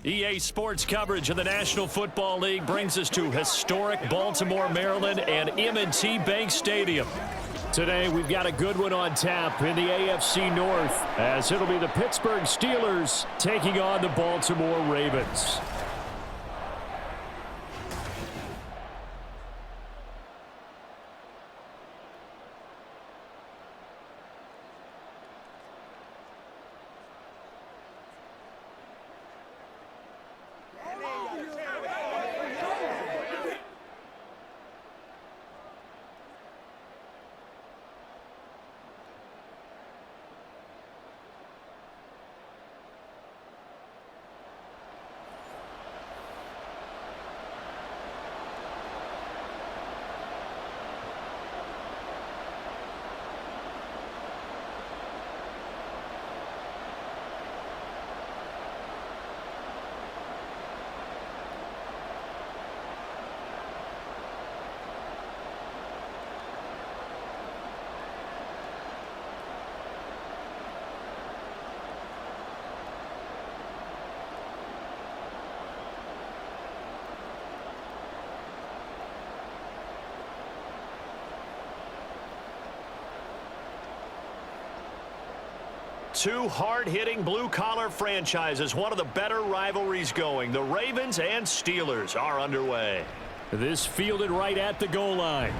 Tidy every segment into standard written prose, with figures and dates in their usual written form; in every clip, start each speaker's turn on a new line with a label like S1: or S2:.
S1: EA Sports coverage of the National Football League brings us to historic Baltimore, Maryland, and M&T Bank Stadium. Today, we've got a good one on tap in the AFC North, as it'll be the Pittsburgh Steelers taking on the Baltimore Ravens. Two hard-hitting blue-collar franchises, one of the better rivalries going. The Ravens and Steelers are underway. This fielded right at the goal line.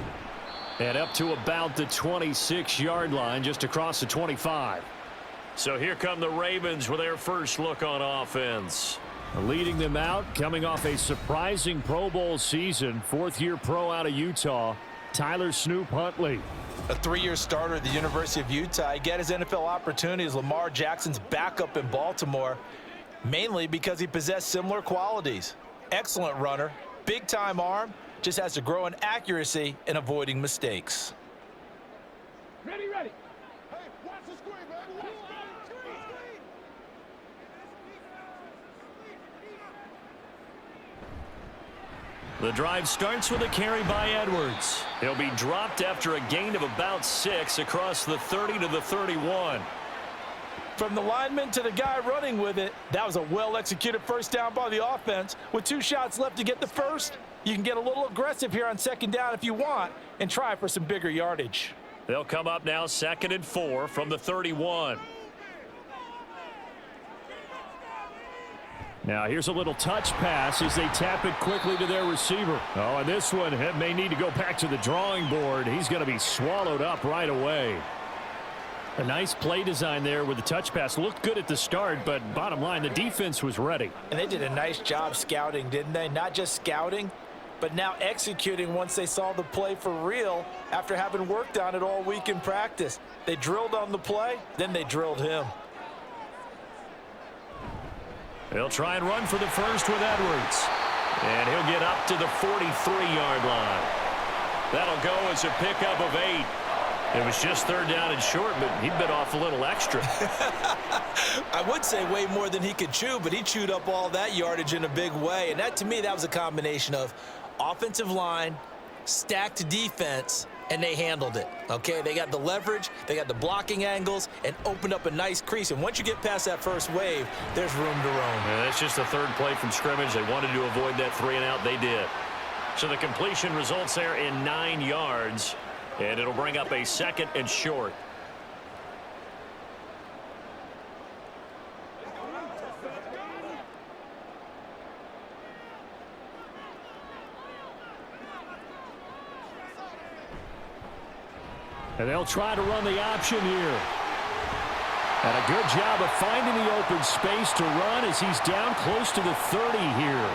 S1: And up to about the 26-yard line, just across the 25. So here come the Ravens with their first look on offense. Leading them out, coming off a surprising Pro Bowl season, fourth-year pro out of Utah, Tyler Snoop Huntley.
S2: A three-year starter at the University of Utah. He got his NFL opportunity as Lamar Jackson's backup in Baltimore, mainly because he possessed similar qualities. Excellent runner, big-time arm, just has to grow in accuracy and avoiding mistakes.
S3: Ready. Hey, watch the screen, man. Watch the screen.
S1: The drive starts with a carry by Edwards. He'll be dropped after a gain of about 6 across the 30 to the 31.
S2: From the lineman to the guy running with it, that was a well-executed first down by the offense. With 2 shots left to get the first, you can get a little aggressive here on second down if you want and try for some bigger yardage.
S1: They'll come up now 2nd and 4 from the 31. Now here's a little touch pass as they tap it quickly to their receiver. Oh, and this one may need to go back to the drawing board. He's going to be swallowed up right away. A nice play design there with the touch pass. Looked good at the start, but bottom line, the defense was ready.
S2: And they did a nice job scouting, didn't they? Not just scouting, but now executing once they saw the play for real after having worked on it all week in practice. They drilled on the play, then they drilled him.
S1: He'll try and run for the first with Edwards. And he'll get up to the 43-yard line. That'll go as a pickup of 8. It was just 3rd down and short, but he bit off a little extra.
S2: I would say way more than he could chew, but he chewed up all that yardage in a big way. And that, to me, that was a combination of offensive line, stacked defense, and they handled it. Okay, they got the leverage, they got the blocking angles, and opened up a nice crease. And once you get past that first wave, there's room to roam.
S1: Yeah, that's just the 3rd play from scrimmage. They wanted to avoid that 3-and-out. They did. So the completion results there in 9 yards, and it'll bring up a 2nd and short. And they'll try to run the option here. And a good job of finding the open space to run as he's down close to the 30 here.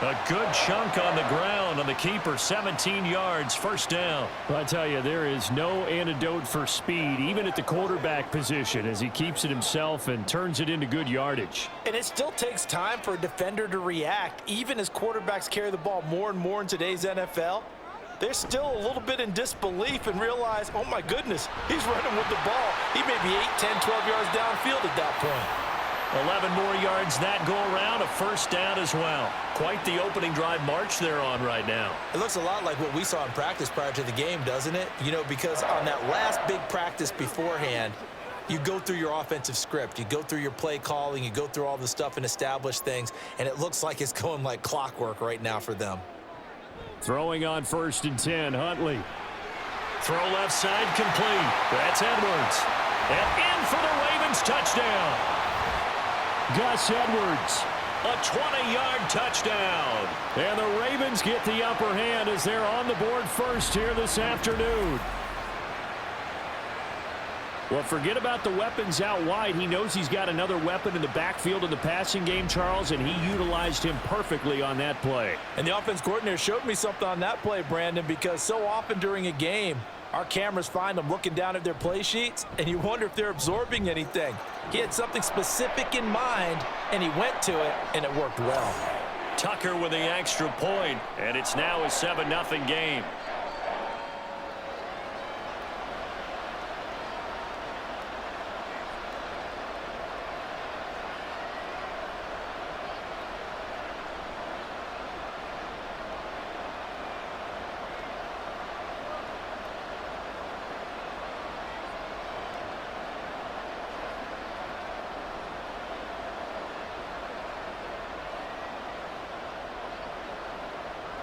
S1: A good chunk on the ground on the keeper, 17 yards, first down. Well, I tell you, there is no antidote for speed, even at the quarterback position, as he keeps it himself and turns it into good yardage.
S2: And it still takes time for a defender to react, even as quarterbacks carry the ball more and more in today's NFL. They're still a little bit in disbelief and realize, oh my goodness, he's running with the ball. He may be 8, 10, 12 yards downfield at that point.
S1: 11 more yards that go around, a first down as well. Quite the opening drive march they're on right now.
S2: It looks a lot like what we saw in practice prior to the game, doesn't it? You know, because on that last big practice beforehand, You go through your offensive script. You go through your play calling. You go through all the stuff and establish things, and it looks like it's going like clockwork right now for them.
S1: Throwing on 1st and 10, Huntley. Throw left side complete. That's Edwards. And in for the Ravens touchdown. Gus Edwards, a 20-yard touchdown. And the Ravens get the upper hand as they're on the board first here this afternoon. Well, forget about the weapons out wide. He knows he's got another weapon in the backfield in the passing game, Charles, and he utilized him perfectly on that play.
S2: And the offense coordinator showed me something on that play, Brandon, because so often during a game, our cameras find them looking down at their play sheets, and you wonder if they're absorbing anything. He had something specific in mind, and he went to it, and it worked well.
S1: Tucker with the extra point, and it's now a 7-0 game.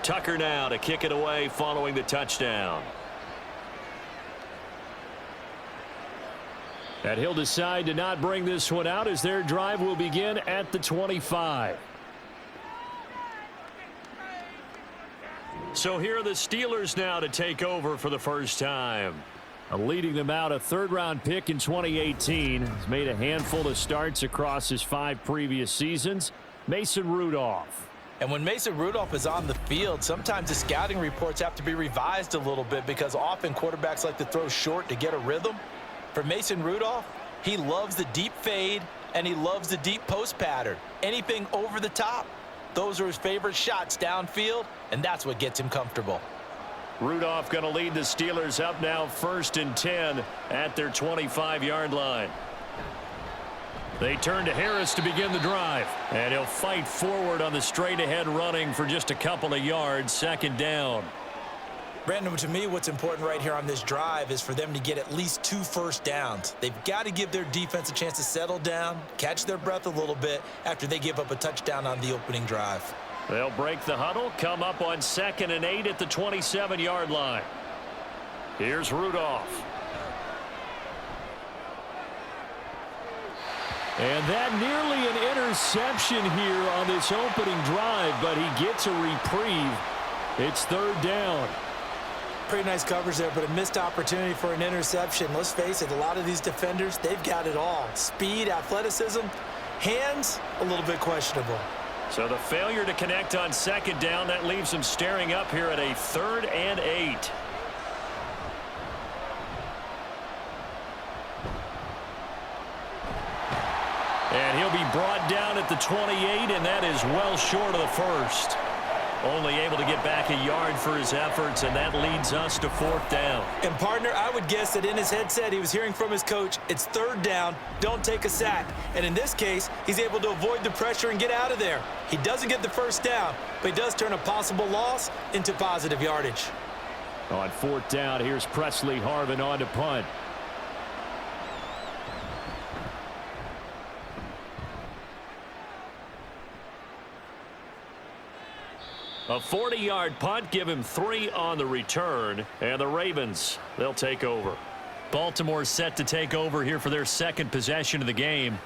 S1: Tucker now to kick it away following the touchdown. And he'll decide to not bring this one out as their drive will begin at the 25. So here are the Steelers now to take over for the first time. Leading them out, a third-round pick in 2018. He's made a handful of starts across his 5 previous seasons. Mason Rudolph.
S2: And when Mason Rudolph is on the field, sometimes the scouting reports have to be revised a little bit because often quarterbacks like to throw short to get a rhythm. For Mason Rudolph, he loves the deep fade and he loves the deep post pattern. Anything over the top, those are his favorite shots downfield, and that's what gets him comfortable.
S1: Rudolph going to lead the Steelers up now 1st and 10 at their 25-yard line. They turn to Harris to begin the drive. And he'll fight forward on the straight-ahead running for just a couple of yards. 2nd down.
S2: Brandon, to me, what's important right here on this drive is for them to get at least 2 first downs. They've got to give their defense a chance to settle down, catch their breath a little bit after they give up a touchdown on the opening drive.
S1: They'll break the huddle, come up on 2nd and 8 at the 27-yard line. Here's Rudolph. And that nearly an interception here on this opening drive, but he gets a reprieve. It's 3rd down.
S2: Pretty nice coverage there, but a missed opportunity for an interception. Let's face it, a lot of these defenders, they've got it all. Speed, athleticism, hands, a little bit questionable.
S1: So the failure to connect on 2nd down, that leaves him staring up here at a 3rd and 8. And he'll be brought down at the 28, and that is well short of the first. Only able to get back a yard for his efforts, and that leads us to 4th down.
S2: And, partner, I would guess that in his headset he was hearing from his coach, it's 3rd down, don't take a sack. And in this case, he's able to avoid the pressure and get out of there. He doesn't get the first down, but he does turn a possible loss into positive yardage.
S1: On 4th down, here's Presley Harvin on to punt. A 40-yard punt, give him 3 on the return, and the Ravens, they'll take over. Baltimore set to take over here for their 2nd possession of the game.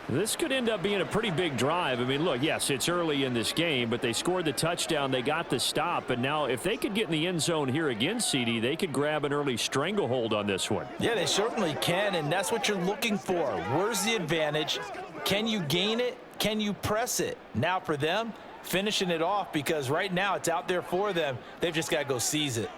S1: This could end up being a pretty big drive. I mean, look, yes, it's early in this game, but they scored the touchdown, they got the stop, and now if they could get in the end zone here again, CD, they could grab an early stranglehold on this one.
S2: Yeah, they certainly can, and that's what you're looking for. Where's the advantage? Can you gain it? Can you press it? Now for them, finishing it off, because right now it's out there for them. They've just got to go seize it.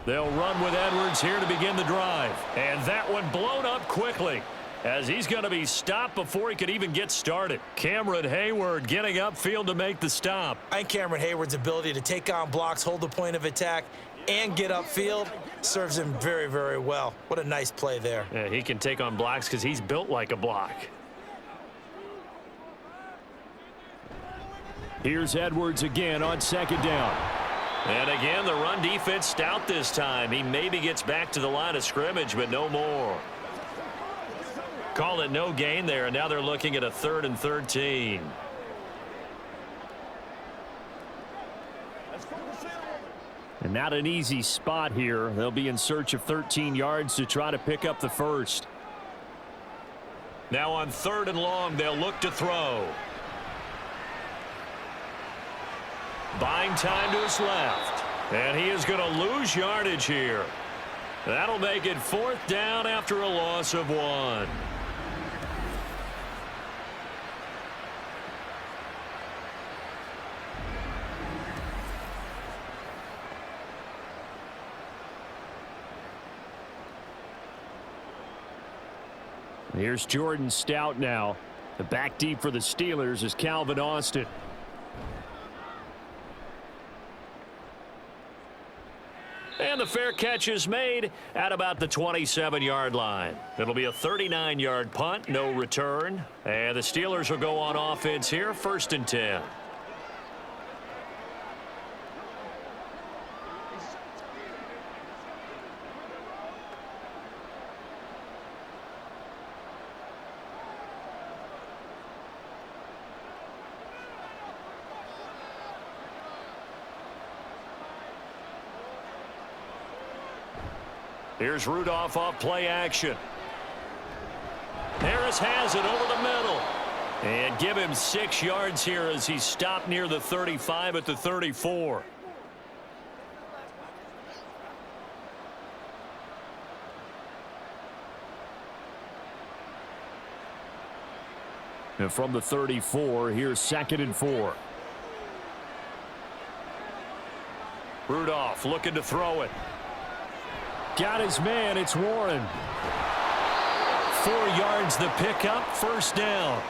S1: They'll run with Edwards here to begin the drive. And that one blown up quickly as he's going to be stopped before he could even get started. Cameron Hayward getting upfield to make the stop.
S2: I think Cameron Hayward's ability to take on blocks, hold the point of attack, and get upfield serves him very, very well. What a nice play there.
S1: Yeah, he can take on blocks because he's built like a block. Here's Edwards again on 2nd down. And again, the run defense stout this time. He maybe gets back to the line of scrimmage, but no more. Call it no gain there, and now they're looking at a 3rd and 13. And not an easy spot here. They'll be in search of 13 yards to try to pick up the first. Now on 3rd and long, they'll look to throw. Buying time to his left. And he is going to lose yardage here. That'll make it 4th down after a loss of 1. Here's Jordan Stout now. The back deep for the Steelers is Calvin Austin. And the fair catch is made at about the 27-yard line. It'll be a 39-yard punt, no return. And the Steelers will go on offense here, 1st and 10. Here's Rudolph off play action. Harris has it over the middle. And give him 6 yards here as he stopped near the 35 at the 34. And from the 34, here's 2nd and 4. Rudolph looking to throw it. Got his man. It's Warren. 4 yards the pickup. 1st down.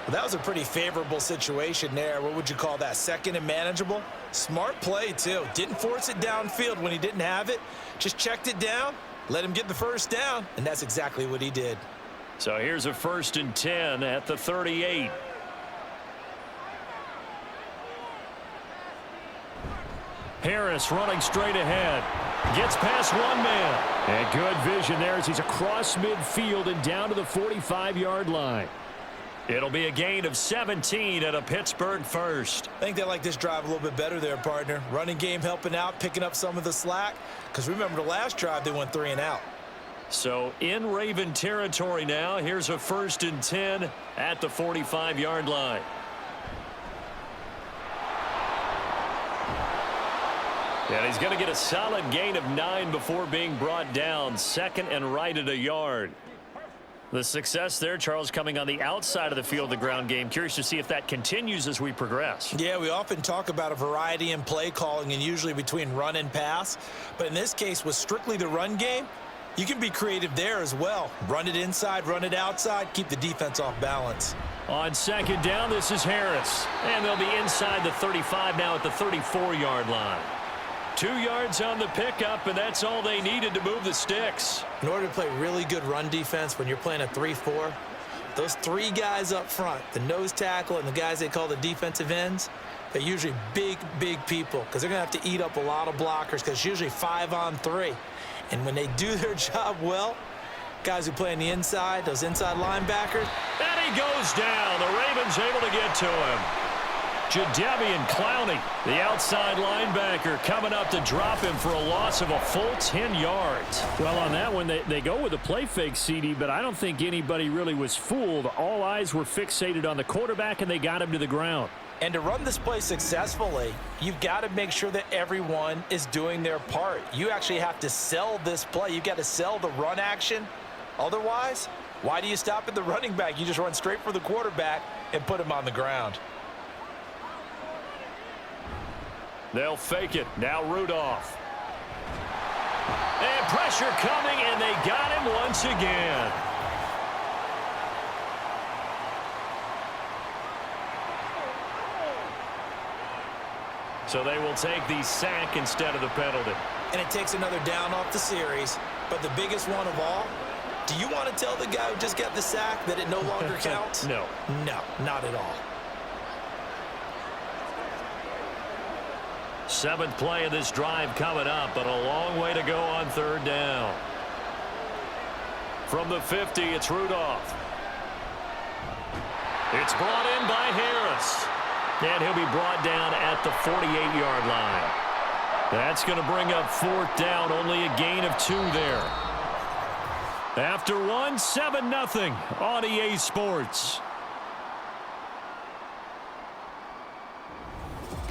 S2: Well, that was a pretty favorable situation there. What would you call that? 2nd and manageable? Smart play, too. Didn't force it downfield when he didn't have it. Just checked it down, let him get the 1st down, and that's exactly what he did.
S1: So here's a 1st and 10 at the 38. Harris running straight ahead. Gets past one man. And good vision there as he's across midfield and down to the 45-yard line. It'll be a gain of 17 at a Pittsburgh 1st.
S2: I think they like this drive a little bit better there, partner. Running game helping out, picking up some of the slack. Because remember the last drive, they went 3 and out.
S1: So in Raven territory now. Here's a 1st and 10 at the 45-yard line. And he's going to get a solid gain of 9 before being brought down. 2nd and right at a yard. The success there, Charles, coming on the outside of the field, the ground game. Curious to see if that continues as we progress.
S2: Yeah, we often talk about a variety in play calling and usually between run and pass. But in this case, with strictly the run game, you can be creative there as well. Run it inside, run it outside, keep the defense off balance.
S1: On 2nd down, this is Harris. And they'll be inside the 35 now at the 34-yard line. 2 yards on the pickup, and that's all they needed to move the sticks.
S2: In order to play really good run defense when you're playing a 3-4, those 3 guys up front, the nose tackle and the guys they call the defensive ends, they're usually big, big people because they're going to have to eat up a lot of blockers because it's usually 5 on 3. And when they do their job well, guys who play on the inside, those inside linebackers.
S1: And he goes down. The Ravens able to get to him. Jadeveon Clowney, the outside linebacker, coming up to drop him for a loss of a full 10 yards. Well, on that one, they go with a play fake, CD, but I don't think anybody really was fooled. All eyes were fixated on the quarterback, and they got him to the ground.
S2: And to run this play successfully, you've got to make sure that everyone is doing their part. You actually have to sell this play. You've got to sell the run action. Otherwise, why do you stop at the running back? You just run straight for the quarterback and put him on the ground.
S1: They'll fake it. Now Rudolph. And pressure coming, and they got him once again. So they will take the sack instead of the penalty.
S2: And it takes another down off the series. But the biggest one of all, do you want to tell the guy who just got the sack that it no longer counts?
S1: No.
S2: No, not at all.
S1: Seventh play of this drive coming up, but a long way to go on third down. From the 50, it's Rudolph. It's brought in by Harris. And he'll be brought down at the 48-yard line. That's going to bring up fourth down, only a gain of 2 there. After one, 7-0 on EA Sports.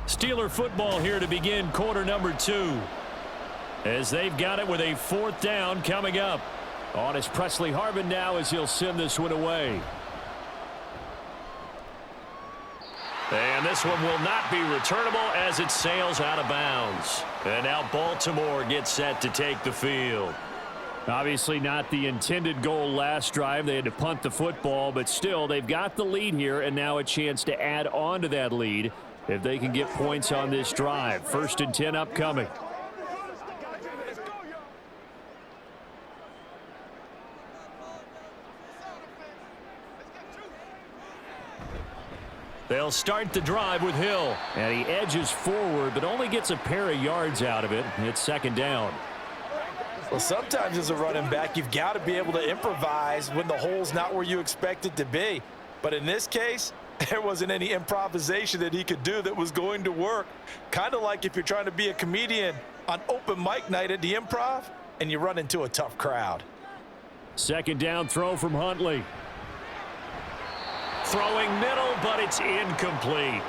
S1: Steeler football here to begin quarter number 2. As they've got it with a fourth down coming up. On is Presley Harvin now as he'll send this one away. And this one will not be returnable as it sails out of bounds. And now Baltimore gets set to take the field. Obviously not the intended goal last drive. They had to punt the football, but still they've got the lead here and now a chance to add on to that lead if they can get points on this drive. 1st and 10 upcoming. They'll start the drive with Hill. And he edges forward, but only gets a pair of yards out of it. It's 2nd down.
S2: Well, sometimes as a running back, you've got to be able to improvise when the hole's not where you expect it to be. But in this case, there wasn't any improvisation that he could do that was going to work. Kind of like if you're trying to be a comedian on open mic night at the Improv and you run into a tough crowd.
S1: 2nd down throw from Huntley. Throwing middle, but it's incomplete.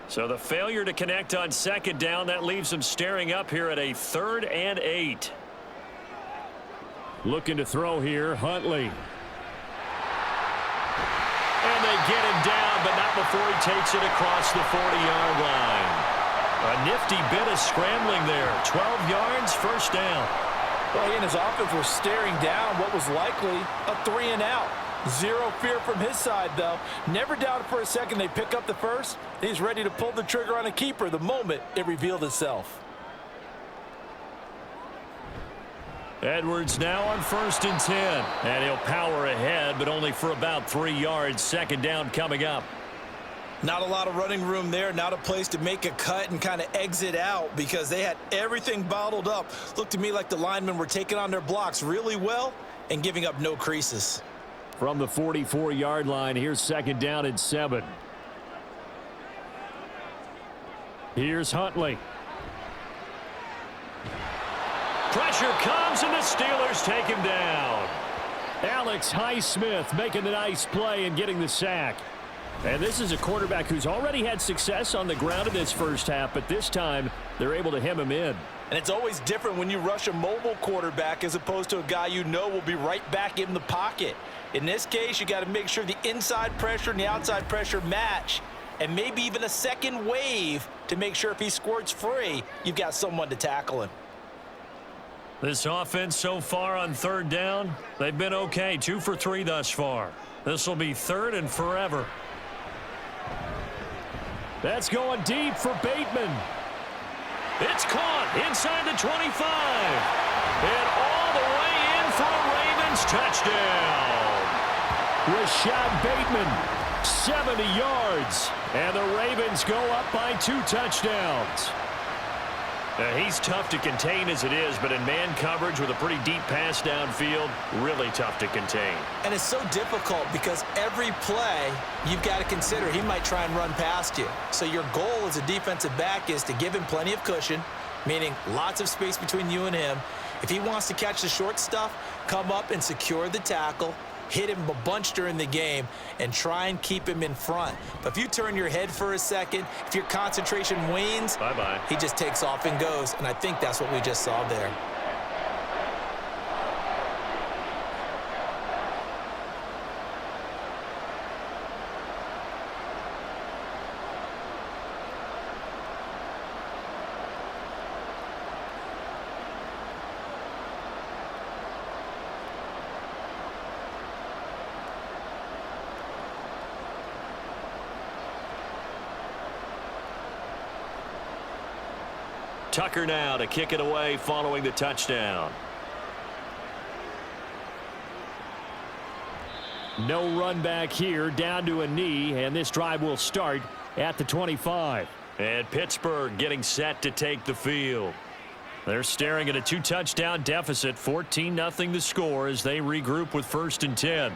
S1: So the failure to connect on 2nd down, that leaves them staring up here at a 3rd and 8. Looking to throw here, Huntley. And they get him down, but not before he takes it across the 40-yard line. A nifty bit of scrambling there. 12 yards, 1st down.
S2: Well, he and his offense were staring down what was likely a 3-and-out. Zero fear from his side, though. Never doubted for a second they pick up the first. He's ready to pull the trigger on a keeper the moment it revealed itself.
S1: Edwards now on 1st and 10. And he'll power ahead, but only for about 3 yards. 2nd down coming up.
S2: Not a lot of running room there. Not a place to make a cut and kind of exit out because they had everything bottled up. Looked to me like the linemen were taking on their blocks really well and giving up no creases.
S1: From the 44-yard line, here's 2nd down and 7. Here's Huntley. Pressure comes, and the Steelers take him down. Alex Highsmith making the nice play and getting the sack. And this is a quarterback who's already had success on the ground in this first half, but this time they're able to hem him in.
S2: And it's always different when you rush a mobile quarterback as opposed to a guy you know will be right back in the pocket. In this case, you got to make sure the inside pressure and the outside pressure match, and maybe even a second wave to make sure if he squirts free, you've got someone to tackle him.
S1: This offense so far on 3rd down, they've been okay. 2 for 3 thus far. This will be 3rd and forever. That's going deep for Bateman. It's caught inside the 25. And all the way in for a Ravens touchdown. Rashad Bateman, 70 yards. And the Ravens go up by 2 touchdowns. He's tough to contain as it is, but in man coverage with a pretty deep pass downfield, really tough to contain.
S2: And it's so difficult because every play you've got to consider he might try and run past you. So your goal as a defensive back is to give him plenty of cushion, meaning lots of space between you and him. If he wants to catch the short stuff, come up and secure the tackle, hit him a bunch during the game, and try and keep him in front. But if you turn your head for a second, if your concentration wanes,
S1: bye-bye,
S2: he just takes off and goes, and I think that's what we just saw there.
S1: Tucker now to kick it away following the touchdown. No run back here, down to a knee, and this drive will start at the 25. And Pittsburgh getting set to take the field. They're staring at a 2-touchdown deficit, 14-0 the score as they regroup with 1st and 10.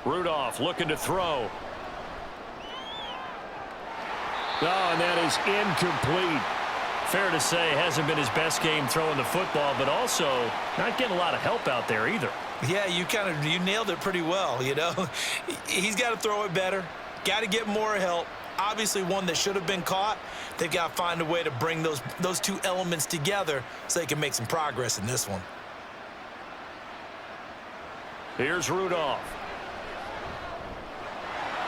S1: Rudolph looking to throw. Oh, and that is incomplete. Fair to say, hasn't been his best game throwing the football, but also not getting a lot of help out there either.
S2: Yeah, you nailed it pretty well, you know. He's got to throw it better. Got to get more help. Obviously one that should have been caught. They've got to find a way to bring those two elements together so they can make some progress in this one.
S1: Here's Rudolph.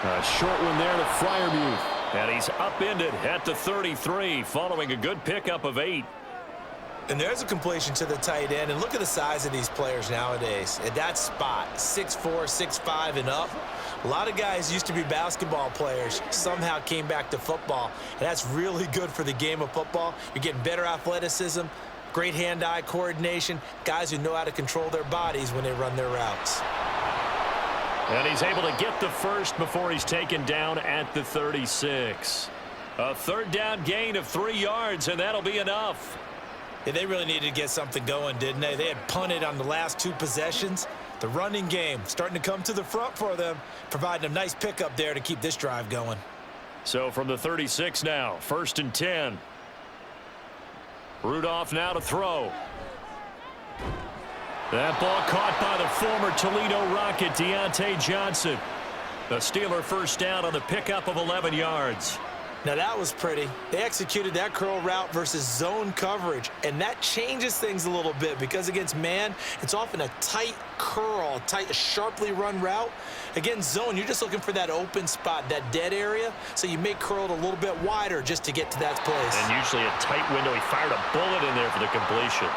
S1: A short one there to Freiermuth. And he's upended at the 33 following a good pickup of 8.
S2: And there's a completion to the tight end. And look at the size of these players nowadays. At that spot, 6'4", 6'5", and up. A lot of guys used to be basketball players, somehow came back to football. And that's really good for the game of football. You're getting better athleticism, great hand-eye coordination, guys who know how to control their bodies when they run their routes.
S1: And he's able to get the first before he's taken down at the 36. A 3rd down gain of 3 yards, and that'll be enough.
S2: Yeah, they really needed to get something going, didn't they? They had punted on the last 2 possessions. The running game starting to come to the front for them, providing a nice pickup there to keep this drive going.
S1: So from the 36 now, 1st and 10. Rudolph now to throw. That ball caught by the former Toledo Rocket, Deontay Johnson. The Steeler 1st down on the pickup of 11 yards.
S2: Now that was pretty. They executed that curl route versus zone coverage, and that changes things a little bit because against man, it's often a tight curl, a sharply run route. Against zone, you're just looking for that open spot, that dead area, so you may curl it a little bit wider just to get to that place.
S1: And usually a tight window. He fired a bullet in there for the completion.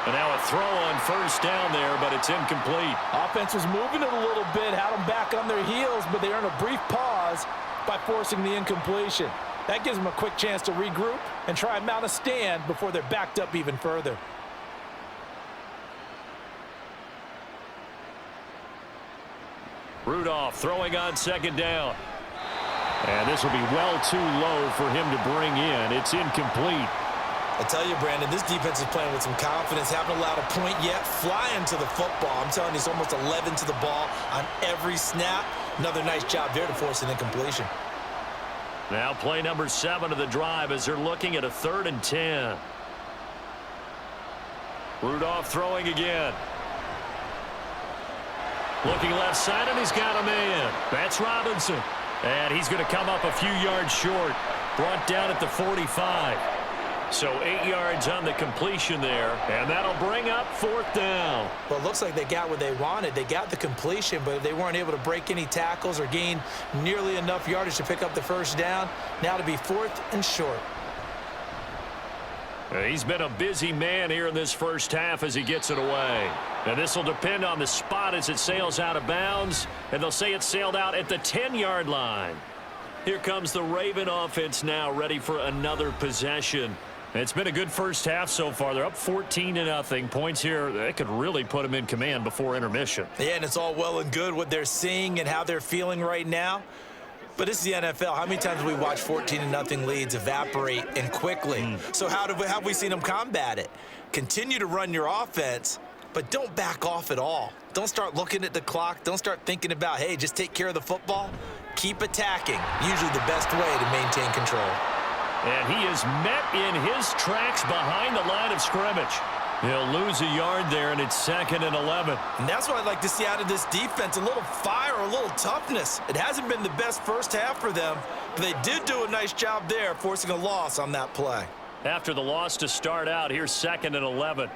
S1: And now a throw on 1st down there, but it's incomplete.
S4: Offense was moving it a little bit, had them back on their heels, but they earned a brief pause by forcing the incompletion. That gives them a quick chance to regroup and try and mount a stand before they're backed up even further.
S1: Rudolph throwing on 2nd down. And this will be well too low for him to bring in. It's incomplete.
S2: I tell you, Brandon, this defense is playing with some confidence. Haven't allowed a point yet. Flying to the football. I'm telling you, it's almost 11 to the ball on every snap. Another nice job there to force an incompletion.
S1: Now play number 7 of the drive as they're looking at a 3rd and 10. Rudolph throwing again. Looking left side, and he's got a man. That's Robinson. And he's going to come up a few yards short. Brought down at the 45. So 8 yards on the completion there, and that'll bring up 4th down.
S2: Well, it looks like they got what they wanted. They got the completion, but they weren't able to break any tackles or gain nearly enough yardage to pick up the 1st down. Now to be 4th and short.
S1: He's been a busy man here in this 1st half as he gets it away. And this will depend on the spot as it sails out of bounds, and they'll say it sailed out at the 10-yard line. Here comes the Raven offense now, ready for another possession. It's been a good 1st half so far. They're up 14-0. Points here, that could really put them in command before intermission.
S2: Yeah, and it's all well and good what they're seeing and how they're feeling right now. But this is the NFL. How many times have we watched 14-0 leads evaporate and quickly? So how have we seen them combat it? Continue to run your offense, but don't back off at all. Don't start looking at the clock. Don't start thinking about, hey, just take care of the football. Keep attacking. Usually the best way to maintain control.
S1: And he is met in his tracks behind the line of scrimmage. He'll lose a yard there, and it's 2nd and 11.
S2: And that's what I'd like to see out of this defense, a little fire, a little toughness. It hasn't been the best 1st half for them, but they did do a nice job there, forcing a loss on that play.
S1: After the loss to start out, here's 2nd and 11.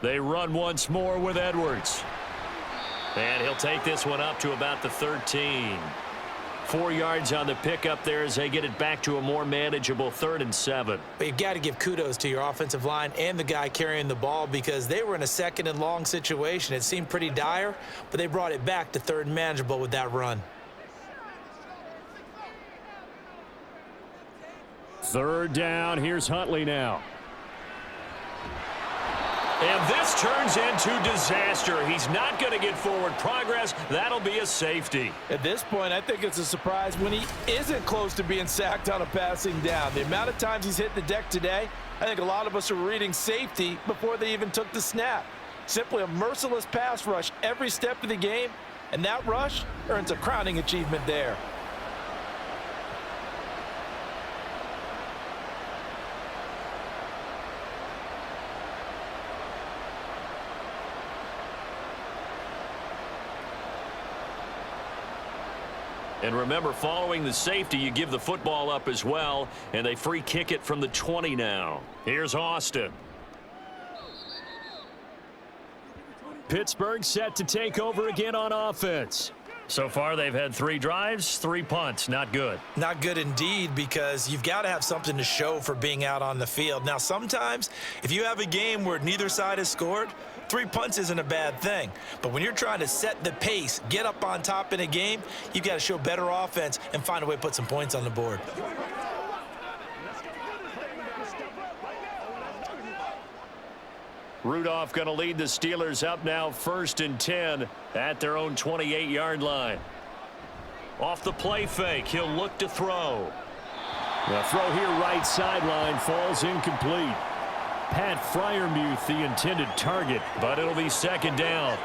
S1: They run once more with Edwards. And he'll take this one up to about the 13. 4 yards on the pickup there as they get it back to a more manageable 3rd and 7.
S2: But you've got to give kudos to your offensive line and the guy carrying the ball because they were in a 2nd and long situation. It seemed pretty dire, but they brought it back to 3rd and manageable with that run.
S1: 3rd down. Here's Huntley now. And this turns into disaster. He's not going to get forward progress. That'll be a safety.
S4: At this point, I think it's a surprise when he isn't close to being sacked on a passing down. The amount of times he's hit the deck today, I think a lot of us are reading safety before they even took the snap. Simply a merciless pass rush every step of the game, and that rush earns a crowning achievement there.
S1: And remember, following the safety, you give the football up as well, and they free kick it from the 20 now. Here's Austin. Pittsburgh set to take over again on offense. So far, they've had 3 drives, 3 punts. Not good.
S2: Not good indeed, because you've got to have something to show for being out on the field. Now, sometimes, if you have a game where neither side has scored, 3 punts isn't a bad thing. But when you're trying to set the pace, get up on top in a game, you've got to show better offense and find a way to put some points on the board.
S1: Rudolph going to lead the Steelers up now 1st and 10 at their own 28-yard line. Off the play fake, he'll look to throw. The throw here right sideline falls incomplete. Pat Freiermuth the intended target, but it'll be 2nd down.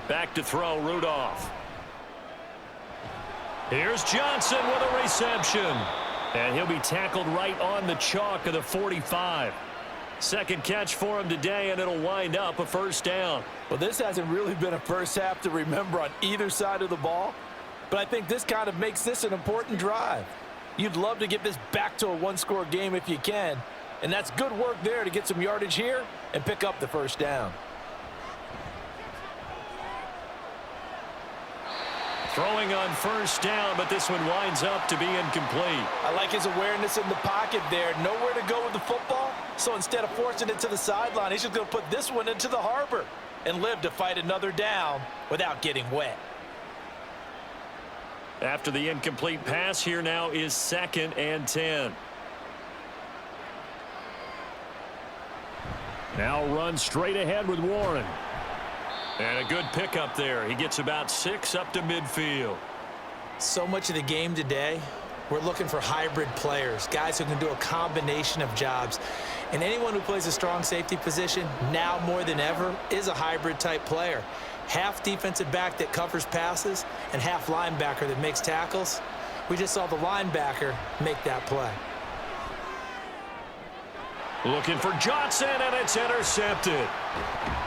S1: Back to throw, Rudolph. Here's Johnson with a reception. And he'll be tackled right on the chalk of the 45. 2nd catch for him today, and it'll wind up a 1st down.
S4: Well, this hasn't really been a first half to remember on either side of the ball, but I think this kind of makes this an important drive. You'd love to get this back to a 1-score game if you can, and that's good work there to get some yardage here and pick up the 1st down.
S1: Throwing on 1st down, but this one winds up to be incomplete.
S4: I like his awareness in the pocket there. Nowhere to go with the football, so instead of forcing it to the sideline, he's just going to put this one into the harbor and live to fight another down without getting wet.
S1: After the incomplete pass, here now is 2nd and 10. Now run straight ahead with Warren. And a good pickup there. He gets about 6 up to midfield.
S2: So much of the game today, we're looking for hybrid players, guys who can do a combination of jobs. And anyone who plays a strong safety position, now more than ever, is a hybrid type player. Half defensive back that covers passes and half linebacker that makes tackles. We just saw the linebacker make that play.
S1: Looking for Johnson, and it's intercepted.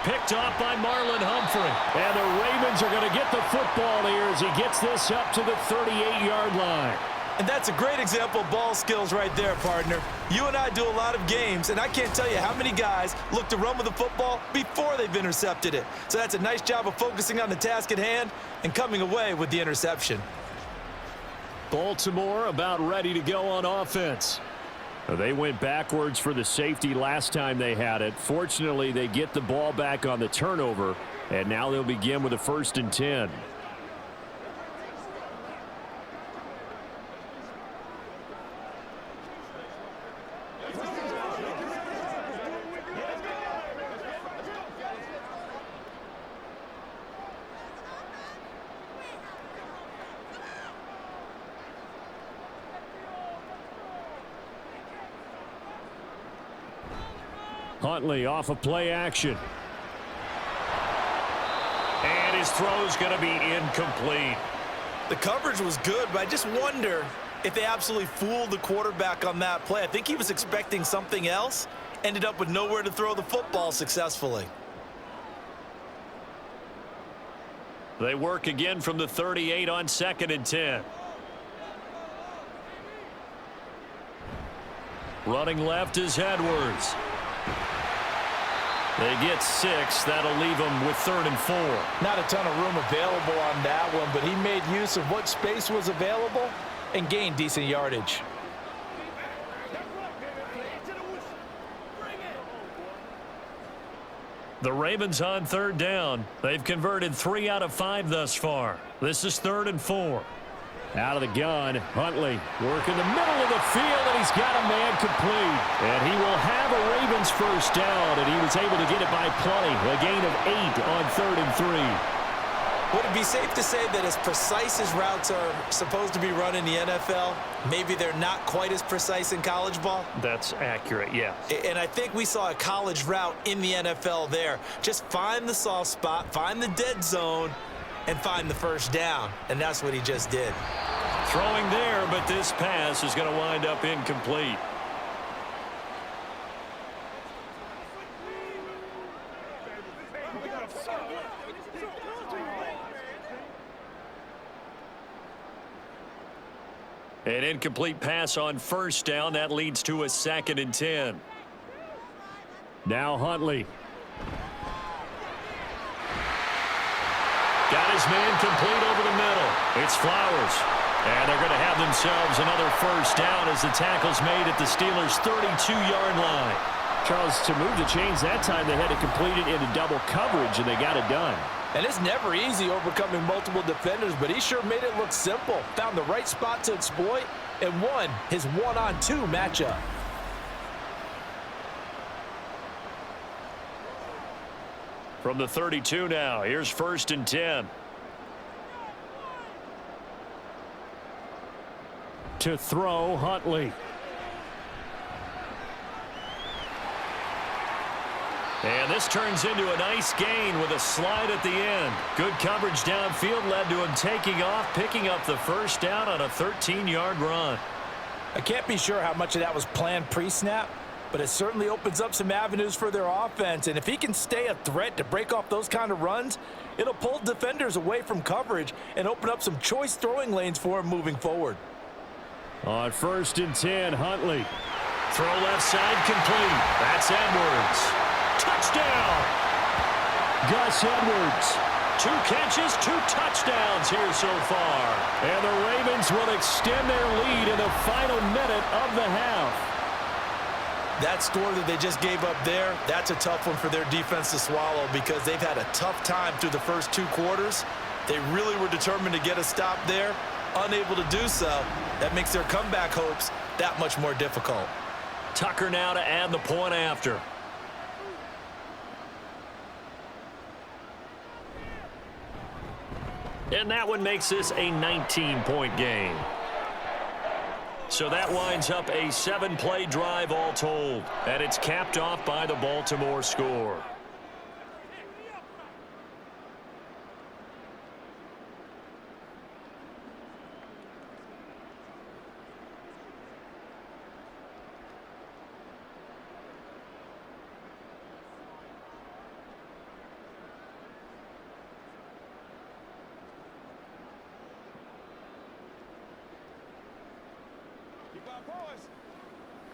S1: Picked off by Marlon Humphrey. And the Ravens are going to get the football here as he gets this up to the 38-yard line.
S2: And that's a great example of ball skills right there, partner. You and I do a lot of games, and I can't tell you how many guys look to run with the football before they've intercepted it. So that's a nice job of focusing on the task at hand and coming away with the interception.
S1: Baltimore about ready to go on offense. They went backwards for the safety last time they had it. Fortunately, they get the ball back on the turnover, and now they'll begin with a 1st and 10. Huntley off of play action. And his throw's going to be incomplete.
S2: The coverage was good, but I just wonder if they absolutely fooled the quarterback on that play. I think he was expecting something else, ended up with nowhere to throw the football successfully.
S1: They work again from the 38 on 2nd and 10. Running left is Edwards. They get 6. That'll leave them with 3rd and 4.
S4: Not a ton of room available on that one, but he made use of what space was available and gained decent yardage.
S1: The Ravens on 3rd down. They've converted 3 out of 5 thus far. This is 3rd and 4. Out of the gun, Huntley working the middle of the field, and he's got a man complete. And he will have a Ravens first down, and he was able to get it by plenty. A gain of 8 on 3rd and 3.
S2: Would it be safe to say that as precise as routes are supposed to be run in the NFL, maybe they're not quite as precise in college ball?
S1: That's accurate, yeah.
S2: And I think we saw a college route in the NFL there. Just find the soft spot, find the dead zone, and find the first down. And that's what he just did.
S1: Throwing there, but this pass is going to wind up incomplete. An incomplete pass on first down. That leads to a 2nd and 10. Now Huntley. Got his man complete over the middle. It's Flowers. And they're going to have themselves another first down as the tackle's made at the Steelers' 32-yard line. Charles, to move the chains that time, they had to complete it into double coverage, and they got it done.
S4: And it's never easy overcoming multiple defenders, but he sure made it look simple. Found the right spot to exploit and won his 1-on-2 matchup.
S1: From the 32 now, here's 1st and 10. To throw, Huntley. And this turns into a nice gain with a slide at the end. Good coverage downfield led to him taking off, picking up the first down on a 13-yard run.
S4: I can't be sure how much of that was planned pre-snap, but it certainly opens up some avenues for their offense. And if he can stay a threat to break off those kind of runs, it'll pull defenders away from coverage and open up some choice throwing lanes for him moving forward.
S1: On 1st and 10, Huntley. Throw left side complete. That's Edwards. Touchdown! Gus Edwards. 2 catches, 2 touchdowns here so far. And the Ravens will extend their lead in the final minute of the half.
S2: That score that they just gave up there, that's a tough one for their defense to swallow because they've had a tough time through the first 2 quarters. They really were determined to get a stop there, unable to do so. That makes their comeback hopes that much more difficult.
S1: Tucker now to add the point after. And that one makes this a 19-point game. So that winds up a 7-play drive all told. And it's capped off by the Baltimore score.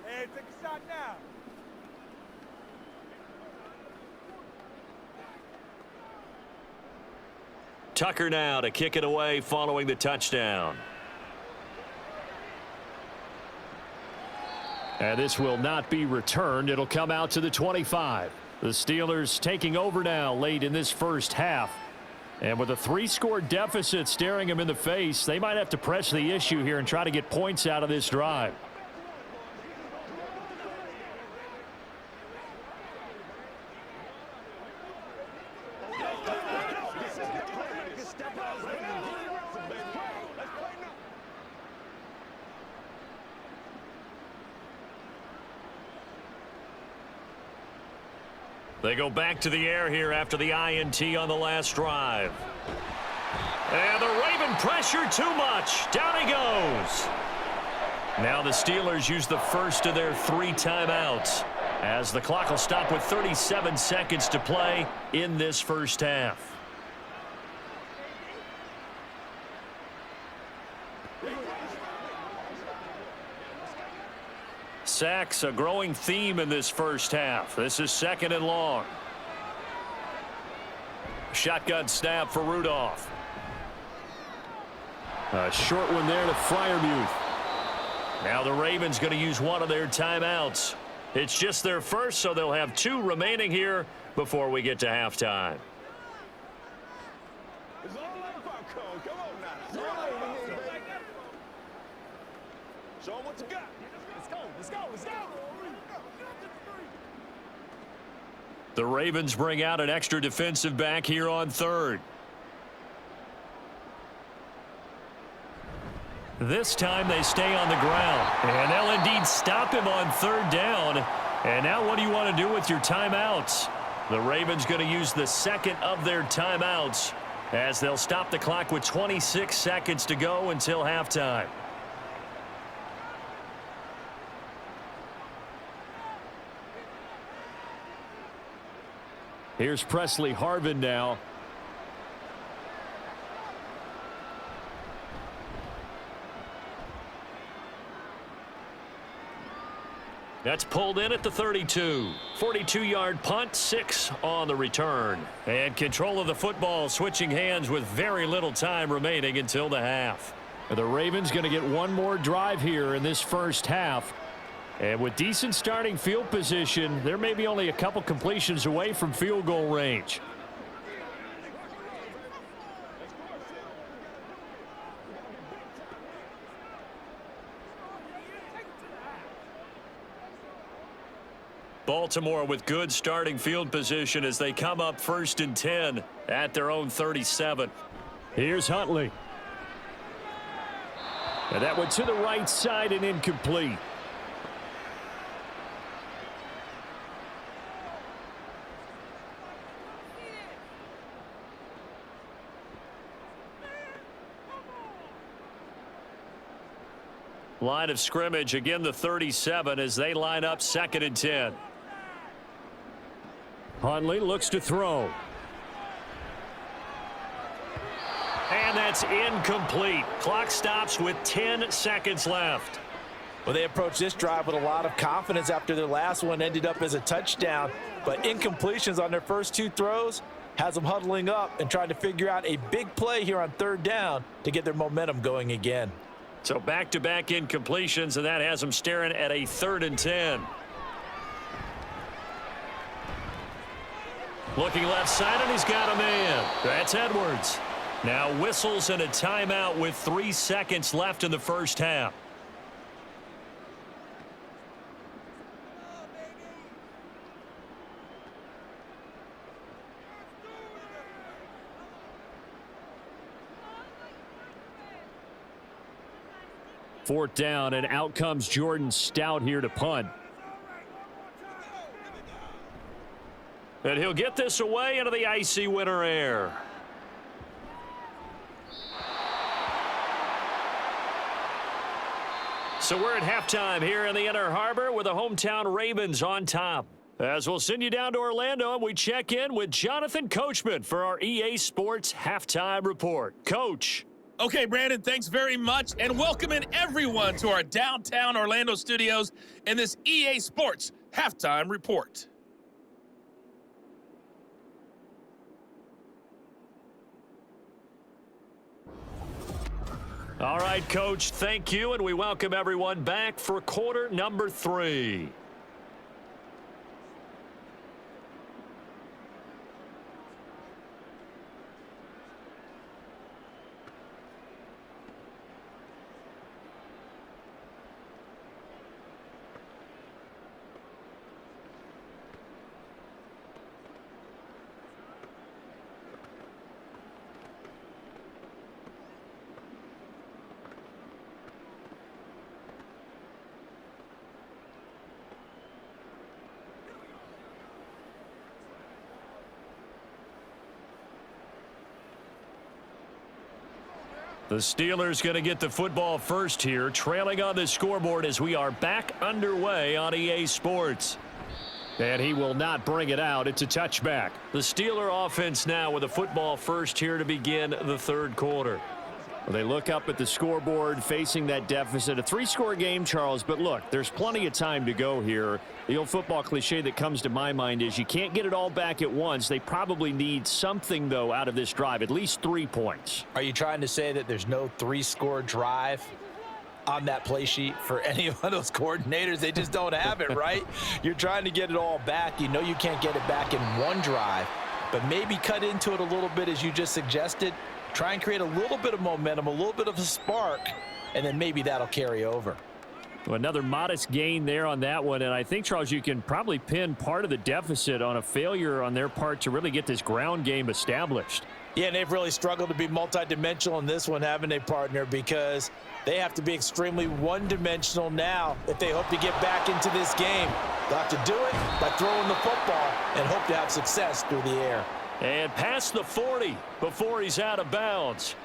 S3: Hey, take a shot now.
S1: Tucker now to kick it away following the touchdown. And this will not be returned. It'll come out to the 25. The Steelers taking over now late in this first half. And with a 3-score deficit staring them in the face, they might have to press the issue here and try to get points out of this drive. They go back to the air here after the INT on the last drive. And the Raven pressure too much. Down he goes. Now the Steelers use the first of their 3 timeouts as the clock will stop with 37 seconds to play in this first half. Sacks, a growing theme in this first half. This is 2nd and long. Shotgun snap for Rudolph. A short one there to Freiermuth. Now the Ravens going to use one of their timeouts. It's just their first, so they'll have 2 remaining here before we get to halftime.
S3: It's all about code. Come on now. It's all about code. Show 'em what you got. Let's go. Let's go. Let's go.
S1: The Ravens bring out an extra defensive back here on 3rd. This time they stay on the ground, and they'll indeed stop him on 3rd down. And now what do you want to do with your timeouts? The Ravens going to use the 2nd of their timeouts as they'll stop the clock with 26 seconds to go until halftime. Here's Presley Harvin now. That's pulled in at the 32. 42-yard punt, 6 on the return. And control of the football switching hands with very little time remaining until the half. The Ravens going to get one more drive here in this first half. And with decent starting field position, they're maybe only a couple completions away from field goal range. Baltimore with good starting field position as they come up 1st and 10 at their own 37. Here's Huntley. And that went to the right side and incomplete. Line of scrimmage, again the 37 as they line up 2nd and 10. Huntley looks to throw. And that's incomplete. Clock stops with 10 seconds left.
S4: Well, they approached this drive with a lot of confidence after their last one ended up as a touchdown. But incompletions on their first 2 throws has them huddling up and trying to figure out a big play here on 3rd down to get their momentum going again.
S1: So back-to-back incompletions, and that has them staring at a 3rd and 10. Looking left side, and he's got a man. That's Edwards. Now whistles and a timeout with 3 seconds left in the first half. Fourth down, and out comes Jordan Stout here to punt. And he'll get this away into the icy winter air. So we're at halftime here in the Inner Harbor with the hometown Ravens on top. As we'll send you down to Orlando, and we check in with Jonathan Coachman for our EA Sports Halftime Report. Coach.
S5: Okay, Brandon, thanks very much, and welcome in everyone to our downtown Orlando studios in this EA Sports Halftime Report.
S1: All right, Coach, thank you, and we welcome everyone back for quarter number 3. The Steelers going to get the football first here, trailing on the scoreboard as we are back underway on EA Sports. And he will not bring it out. It's a touchback. The Steeler offense now with the football first here to begin the 3rd quarter. Well, they look up at the scoreboard facing that deficit. A 3-score game, Charles, but look, there's plenty of time to go here. The old football cliche that comes to my mind is you can't get it all back at once. They probably need something, though, out of this drive, at least 3 points.
S4: Are you trying to say that there's no 3-score drive on that play sheet for any of those coordinators? They just don't have it, right? You're trying to get it all back. You know you can't get it back in one drive, but maybe cut into it a little bit as you just suggested. Try and create a little bit of momentum, a little bit of a spark, and then maybe that'll carry over.
S1: Well, another modest gain there on that one, and I think, Charles, you can probably pin part of the deficit on a failure on their part to really get this ground game established.
S4: Yeah, and they've really struggled to be multidimensional in this one, haven't they, partner? Because they have to be extremely one-dimensional now if they hope to get back into this game. They'll have to do it by throwing the football and hope to have success through the air.
S1: And past the 40 before he's out of bounds.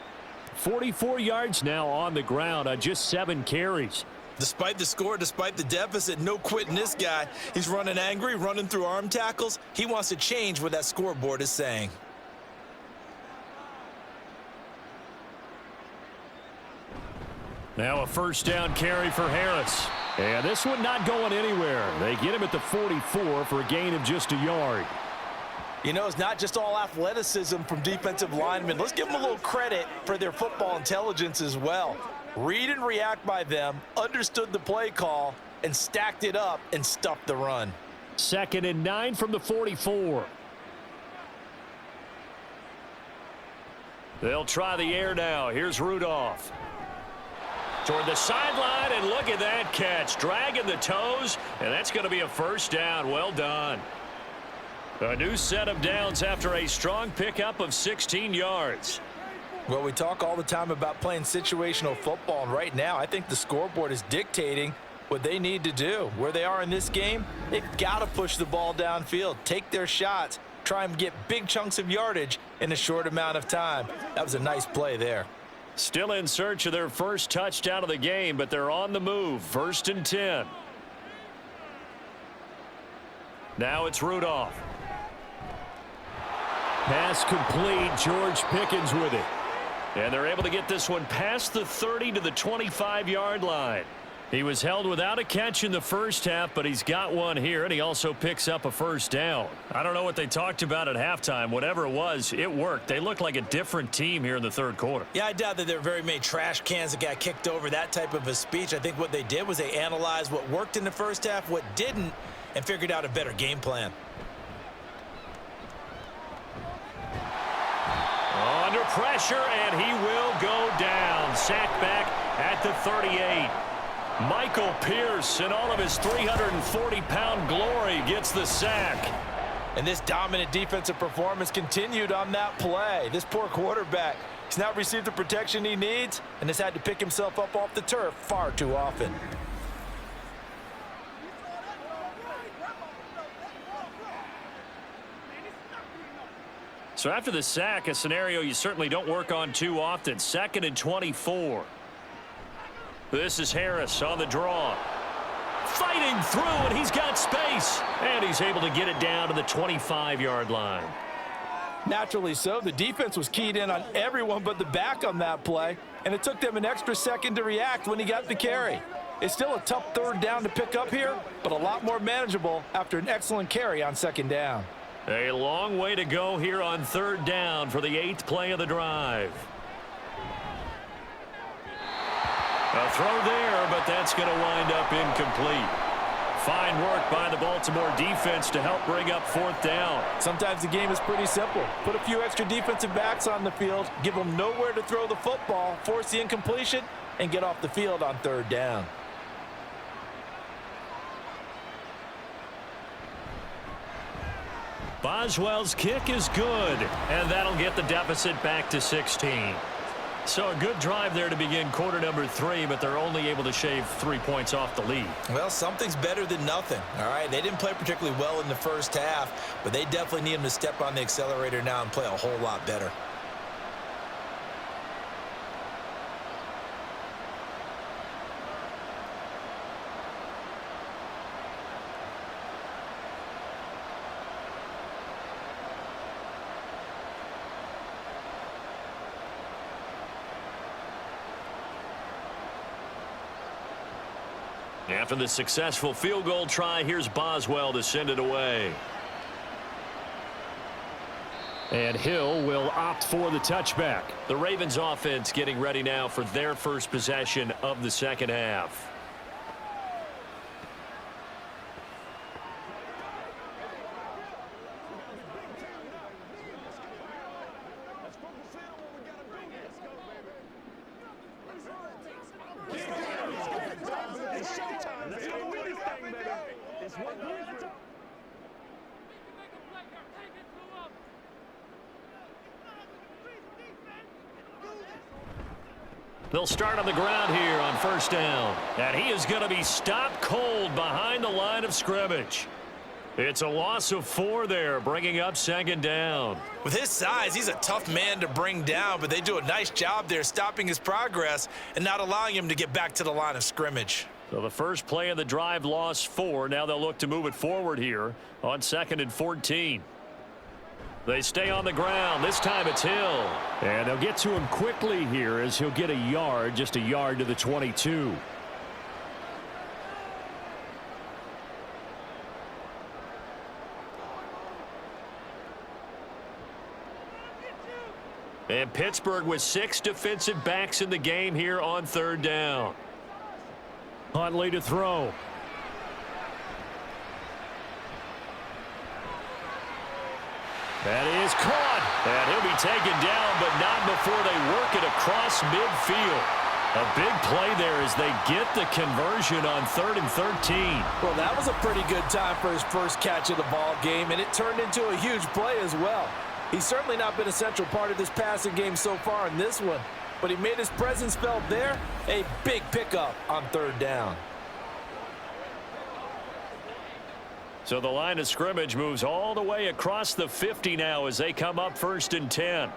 S1: 44 yards now on the ground on just 7 carries.
S2: Despite the score, despite the deficit, no quitting this guy. He's running angry, running through arm tackles. He wants to change what that scoreboard is saying.
S1: Now a first down carry for Harris. And this one not going anywhere. They get him at the 44 for a gain of just a yard.
S4: You know, it's not just all athleticism from defensive linemen. Let's give them a little credit for their football intelligence as well. Read and react by them, understood the play call, and stacked it up and stuffed the run.
S1: 2nd and 9 from the 44. They'll try the air now. Here's Rudolph. Toward the sideline, and look at that catch. Dragging the toes, and that's going to be a first down. Well done. A new set of downs after a strong pickup of 16 yards.
S4: Well, we talk all the time about playing situational football, and right now I think the scoreboard is dictating what they need to do. Where they are in this game, they've got to push the ball downfield, take their shots, try and get big chunks of yardage in a short amount of time. That was a nice play there.
S1: Still in search of their first touchdown of the game, but they're on the move. 1st and 10. Now it's Rudolph. Pass complete. George Pickens with it. And they're able to get this one past the 30 to the 25-yard line. He was held without a catch in the first half, but he's got one here, and he also picks up a first down. I don't know what they talked about at halftime. Whatever it was, it worked. They looked like a different team here in the 3rd quarter.
S2: Yeah, I doubt that there were very many trash cans that got kicked over, that type of a speech. I think what they did was they analyzed what worked in the first half, what didn't, and figured out a better game plan.
S1: Under pressure, and he will go down. Sacked back at the 38. Michael Pierce, in all of his 340-pound glory, gets the sack.
S4: And this dominant defensive performance continued on that play. This poor quarterback, he's not received the protection he needs and has had to pick himself up off the turf far too often.
S1: So after the sack, a scenario you certainly don't work on too often. 2nd and 24. This is Harris on the draw. Fighting through, and he's got space. And he's able to get it down to the 25-yard line.
S4: Naturally so. The defense was keyed in on everyone but the back on that play, and it took them an extra second to react when he got the carry. It's still a tough 3rd down to pick up here, but a lot more manageable after an excellent carry on 2nd down.
S1: A long way to go here on 3rd down for the 8th play of the drive. A throw there, but that's going to wind up incomplete. Fine work by the Baltimore defense to help bring up 4th down.
S4: Sometimes the game is pretty simple. Put a few extra defensive backs on the field, give them nowhere to throw the football, force the incompletion, and get off the field on 3rd down.
S1: Boswell's kick is good, and that'll get the deficit back to 16. So a good drive there to begin quarter number 3, but they're only able to shave 3 points off the lead.
S2: Well, something's better than nothing, all right? They didn't play particularly well in the first half, but they definitely need them to step on the accelerator now and play a whole lot better.
S1: After the successful field goal try, here's Boswell to send it away.
S6: And Hill will opt for the touchback.
S1: The Ravens offense getting ready now for their first possession of the second half. They'll start on the ground here on first down. And he is going to be stopped cold behind the line of scrimmage. It's a loss of 4 there, bringing up second down.
S2: With his size, he's a tough man to bring down, but they do a nice job there stopping his progress and not allowing him to get back to the line of scrimmage.
S1: So the first play of the drive lost 4. Now they'll look to move it forward here on 2nd and 14. They stay on the ground. This time it's Hill.
S6: And they'll get to him quickly here as he'll get a yard, just a yard to the 22.
S1: And Pittsburgh with 6 defensive backs in the game here on third down.
S6: Huntley to throw.
S1: That is caught. And he'll be taken down, but not before they work it across midfield. A big play there as they get the conversion on 3rd and 13.
S4: Well, that was a pretty good time for his first catch of the ball game, and it turned into a huge play as well. He's certainly not been a central part of this passing game so far in this one, but he made his presence felt there. A big pickup on 3rd down.
S1: So the line of scrimmage moves all the way across the 50 now as they come up 1st and 10.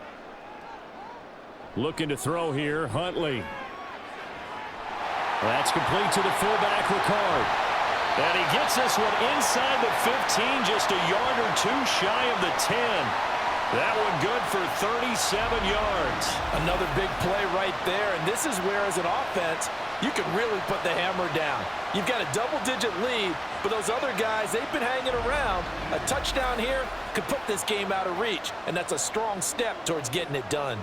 S6: Looking to throw here, Huntley. That's complete to the fullback, Ricard.
S1: And he gets this one inside the 15, just a yard or 2 shy of the 10. That one good for 37 yards.
S4: Another big play right there, and this is where, as an offense, you can really put the hammer down. You've got a double-digit lead, but those other guys, they've been hanging around. A touchdown here could put this game out of reach, and that's a strong step towards getting it done.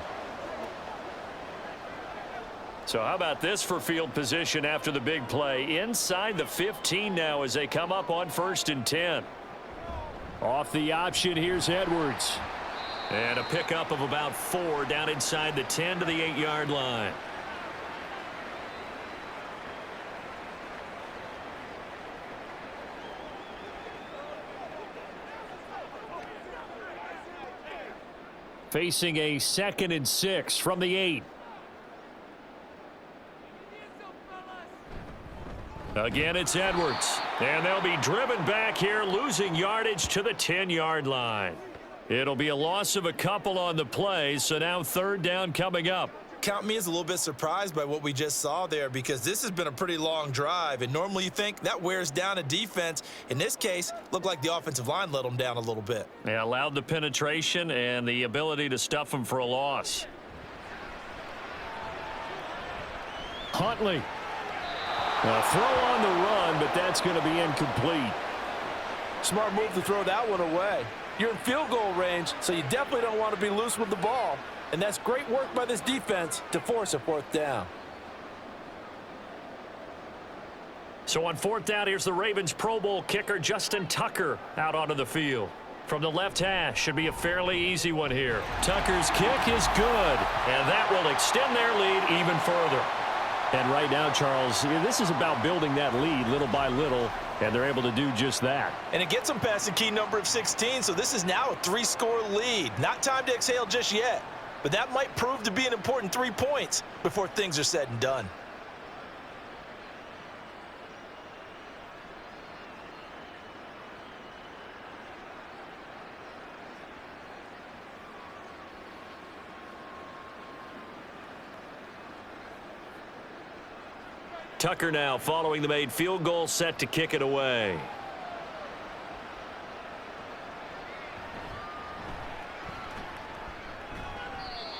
S1: So how about this for field position after the big play? Inside the 15 now as they come up on 1st and 10.
S6: Off the option, here's Edwards.
S1: And a pickup of about 4 down inside the 10 to the 8-yard line.
S6: Facing a 2nd and 6 from the 8.
S1: Again, it's Edwards. And they'll be driven back here, losing yardage to the 10-yard line. It'll be a loss of a couple on the play, so now 3rd down coming up.
S2: Count me as a little bit surprised by what we just saw there, because this has been a pretty long drive, and normally you think that wears down a defense. In this case, looked like the offensive line let them down a little bit.
S1: Yeah, allowed the penetration and the ability to stuff them for a loss.
S6: Huntley. A throw on the run, but that's going to be incomplete.
S4: Smart move to throw that one away. You're in field goal range, so you definitely don't want to be loose with the ball. And that's great work by this defense to force a 4th down.
S1: So on 4th down, here's the Ravens Pro Bowl kicker Justin Tucker out onto the field. From the left hash, should be a fairly easy one here. Tucker's kick is good, and that will extend their lead even further.
S6: And right now, Charles, this is about building that lead little by little, and they're able to do just that.
S2: And it gets them past the key number of 16, so this is now a 3-score lead. Not time to exhale just yet, but that might prove to be an important 3 points before things are said and done.
S1: Tucker now following the made field goal, set to kick it away.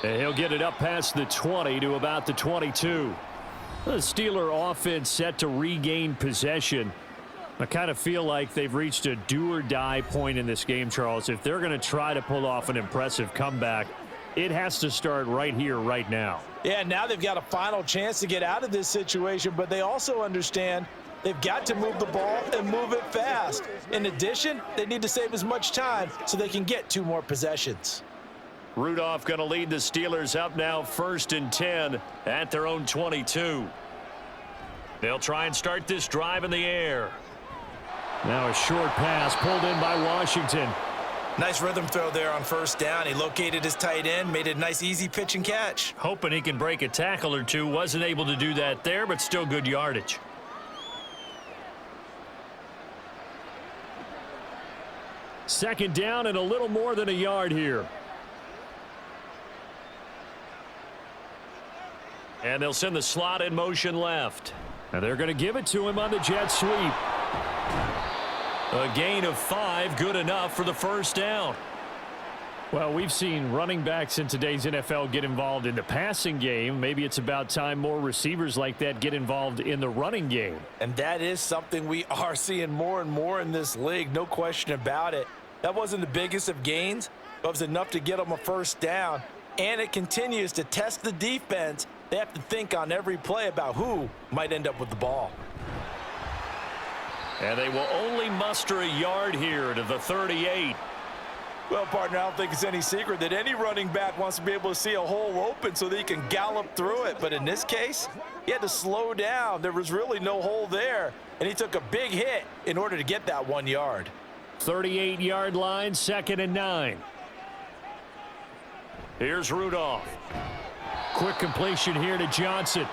S6: And he'll get it up past the 20 to about the 22. The Steeler offense set to regain possession. I kind of feel like they've reached a do-or-die point in this game, Charles. If they're going to try to pull off an impressive comeback, it has to start right here, right now.
S4: Yeah, now they've got a final chance to get out of this situation, but they also understand they've got to move the ball and move it fast. In addition, they need to save as much time so they can get 2 more possessions.
S1: Rudolph going to lead the Steelers up now 1st and 10 at their own 22. They'll try and start this drive in the air.
S6: Now a short pass pulled in by Washington.
S2: Nice rhythm throw there on 1st down. He located his tight end, made a nice easy pitch and catch.
S1: Hoping he can break a tackle or two. Wasn't able to do that there, but still good yardage.
S6: Second down and a little more than a yard here.
S1: And they'll send the slot in motion left.
S6: Now they're going to give it to him on the jet sweep.
S1: A gain of 5, good enough for the 1st down.
S6: Well, we've seen running backs in today's NFL get involved in the passing game. Maybe it's about time more receivers like that get involved in the running game.
S4: And that is something we are seeing more and more in this league, no question about it. That wasn't the biggest of gains, but it was enough to get them a 1st down. And it continues to test the defense. They have to think on every play about who might end up with the ball.
S1: And they will only muster a yard here to the 38.
S4: Well, partner, I don't think it's any secret that any running back wants to be able to see a hole open so that he can gallop through it. But in this case, he had to slow down. There was really no hole there, and he took a big hit in order to get that 1 yard.
S6: 38-yard line, 2nd and 9.
S1: Here's Rudolph.
S6: Quick completion here to Johnson.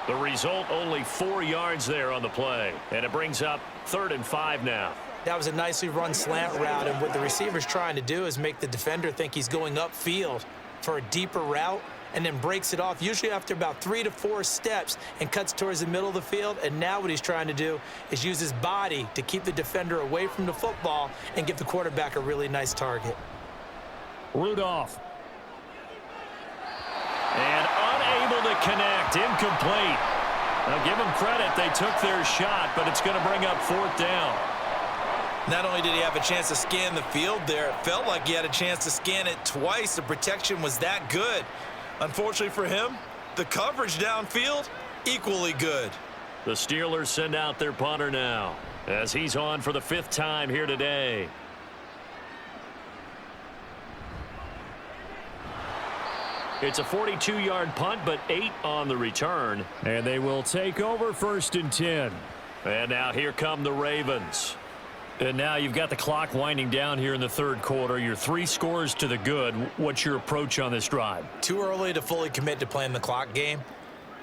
S1: The result, only 4 yards there on the play. And it brings up 3rd and 5 now.
S2: That was a nicely run slant route, and what the receiver's trying to do is make the defender think he's going upfield for a deeper route and then breaks it off, usually after about 3 to 4 steps, and cuts towards the middle of the field. And now what he's trying to do is use his body to keep the defender away from the football and give the quarterback a really nice target.
S6: Rudolph.
S1: And unable to connect, incomplete. Now give them credit, they took their shot, but it's going to bring up 4th down.
S2: Not only did he have a chance to scan the field there, it felt like he had a chance to scan it twice. The protection was that good. Unfortunately for him, the coverage downfield, equally good.
S1: The Steelers send out their punter now, as he's on for the 5th time here today. It's a 42-yard punt, but 8 on the return.
S6: And they will take over 1st and 10.
S1: And now here come the Ravens. And now you've got the clock winding down here in the 3rd quarter. You're 3 scores to the good. What's your approach on this drive?
S2: Too early to fully commit to playing the clock game.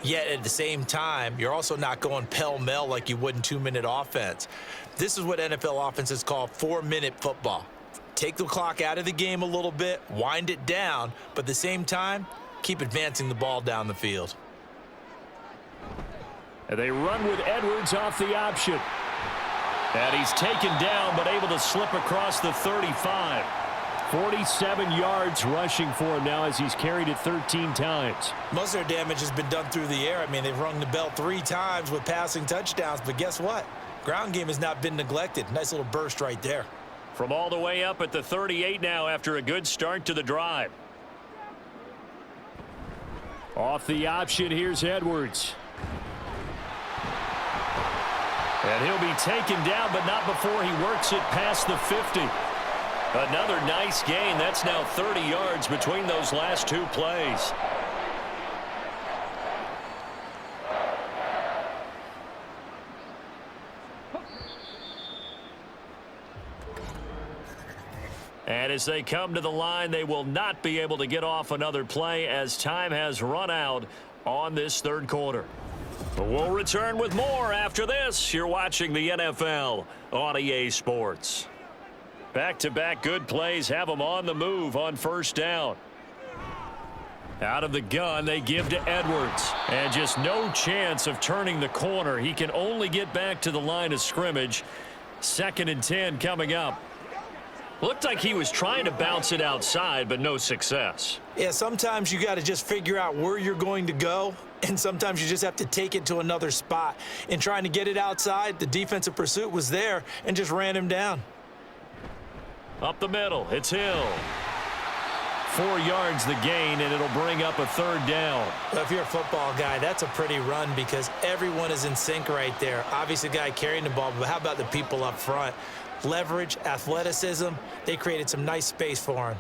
S2: Yet at the same time, you're also not going pell-mell like you would in 2-minute offense. This is what NFL offenses call 4-minute football. Take the clock out of the game a little bit, wind it down, but at the same time, keep advancing the ball down the field.
S6: And they run with Edwards off the option.
S1: And he's taken down, but able to slip across the 35.
S6: 47 yards rushing for him now as he's carried it 13 times.
S2: Most of their damage has been done through the air. I mean, they've rung the bell 3 times with passing touchdowns, but guess what? Ground game has not been neglected. Nice little burst right there.
S1: From all the way up at the 38 now after a good start to the drive.
S6: Off the option, here's Edwards.
S1: And he'll be taken down, but not before he works it past the 50. Another nice gain. That's now 30 yards between those last 2 plays. And as they come to the line, they will not be able to get off another play as time has run out on this 3rd quarter. But we'll return with more after this. You're watching the NFL on EA Sports. Back-to-back good plays have them on the move on 1st down. Out of the gun, they give to Edwards. And just no chance of turning the corner. He can only get back to the line of scrimmage. 2nd and 10 coming up. Looked like he was trying to bounce it outside, but no success.
S2: Yeah, sometimes you got to just figure out where you're going to go, and sometimes you just have to take it to another spot. In trying to get it outside, the defensive pursuit was there and just ran him down.
S1: Up the middle, it's Hill. 4 yards the gain, and it'll bring up a 3rd down.
S2: Well, if you're a football guy, that's a pretty run because everyone is in sync right there. Obviously, the guy carrying the ball, but how about the people up front? Leverage, athleticism, they created some nice space for him.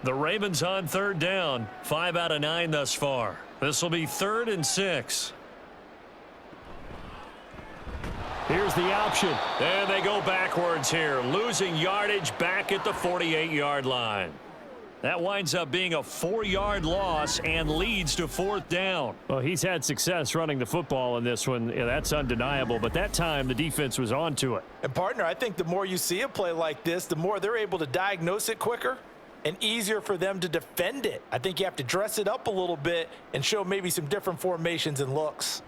S1: The Ravens on 3rd down, 5 out of 9 thus far. This will be 3rd and 6. Here's the option. And they go backwards here, losing yardage back at the 48-yard line. That winds up being a 4-yard loss and leads to 4th down.
S6: Well, he's had success running the football in this one. Yeah, that's undeniable. But that time, the defense was onto it.
S4: And, partner, I think the more you see a play like this, the more they're able to diagnose it quicker and easier for them to defend it. I think you have to dress it up a little bit and show maybe some different formations and looks.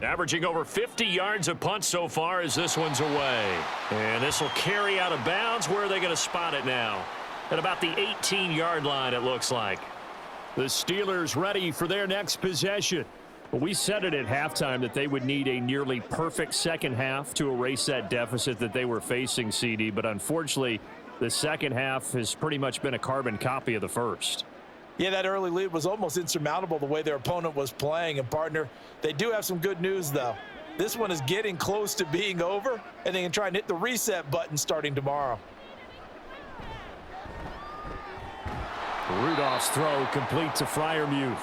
S1: Averaging over 50 yards a punt so far as this one's away. And this will carry out of bounds. Where are they going to spot it now? At about the 18-yard line, it looks like. The Steelers ready for their next possession.
S6: We said it at halftime that they would need a nearly perfect second half to erase that deficit that they were facing, CD. But unfortunately, the second half has pretty much been a carbon copy of the first.
S4: Yeah, that early lead was almost insurmountable the way their opponent was playing. And, partner, they do have some good news, though. This one is getting close to being over, and they can try and hit the reset button starting tomorrow.
S6: Rudolph's throw complete to Freiermuth.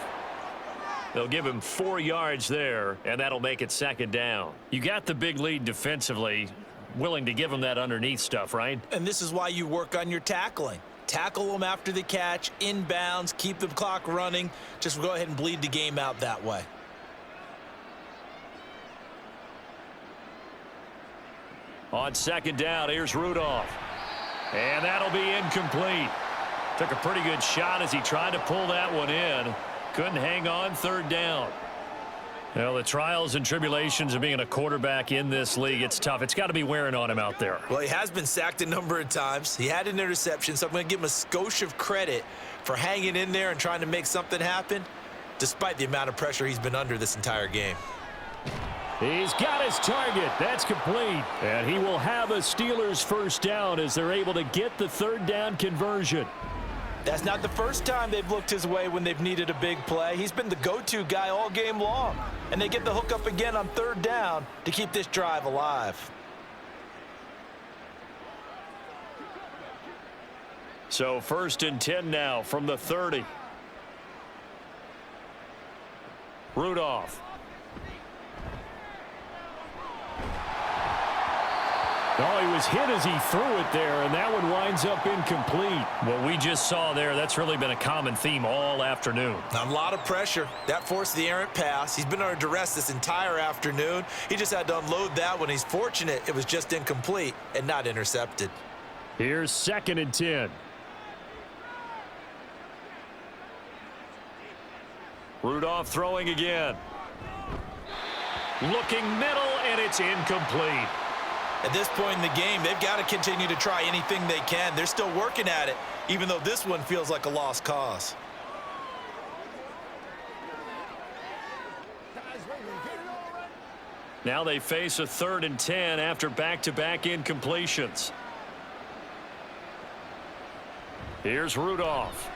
S1: They'll give him 4 yards there, and that'll make it 2nd down. You got the big lead defensively, willing to give him that underneath stuff, right?
S2: And this is why you work on your tackling. Tackle them after the catch, inbounds, keep the clock running. Just go ahead and bleed the game out that way.
S1: On 2nd down, here's Rudolph. And that'll be incomplete. Took a pretty good shot as he tried to pull that one in. Couldn't hang on 3rd down. Well, the trials and tribulations of being a quarterback in this league, it's tough. It's got to be wearing on him out there.
S2: Well, he has been sacked a number of times. He had an interception, so I'm going to give him a skosh of credit for hanging in there and trying to make something happen, despite the amount of pressure he's been under this entire game.
S6: He's got his target. That's complete. And he will have a Steelers 1st down as they're able to get the 3rd down conversion.
S4: That's not the first time they've looked his way when they've needed a big play. He's been the go-to guy all game long. And they get the hook up again on 3rd down to keep this drive alive.
S1: So 1st and 10 now from the 30. Rudolph.
S6: Oh, he was hit as he threw it there, and that one winds up incomplete.
S1: What we just saw there, that's really been a common theme all afternoon.
S2: A lot of pressure. That forced the errant pass. He's been under duress this entire afternoon. He just had to unload that one. He's fortunate it was just incomplete and not intercepted.
S6: Here's 2nd and 10.
S1: Rudolph throwing again. Looking middle, and it's incomplete.
S2: At this point in the game, they've got to continue to try anything they can. They're still working at it, even though this one feels like a lost cause.
S1: Now they face a 3rd and 10 after back-to-back incompletions. Here's Rudolph.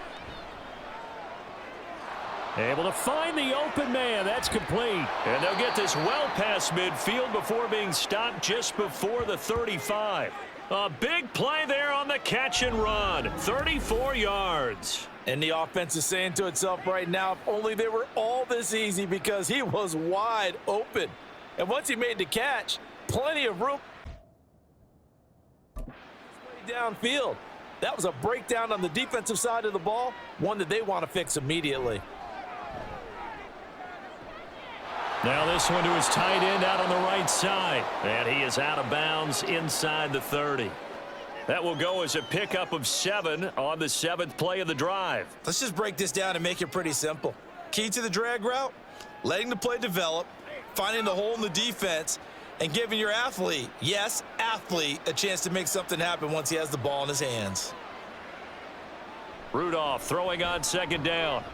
S1: Able to find the open man. That's complete. And they'll get this well past midfield before being stopped just before the 35. A big play there on the catch and run. 34 yards.
S4: And the offense is saying to itself right now, if only they were all this easy, because he was wide open. And once he made the catch, plenty of room downfield. That was a breakdown on the defensive side of the ball, one that they want to fix immediately.
S1: Now this one to his tight end out on the right side. And he is out of bounds inside the 30. That will go as a pickup of 7 on the 7th play of the drive.
S2: Let's just break this down and make it pretty simple. Key to the drag route, letting the play develop, finding the hole in the defense, and giving your athlete, yes, athlete, athlete a chance to make something happen once he has the ball in his hands.
S1: Rudolph throwing on second down.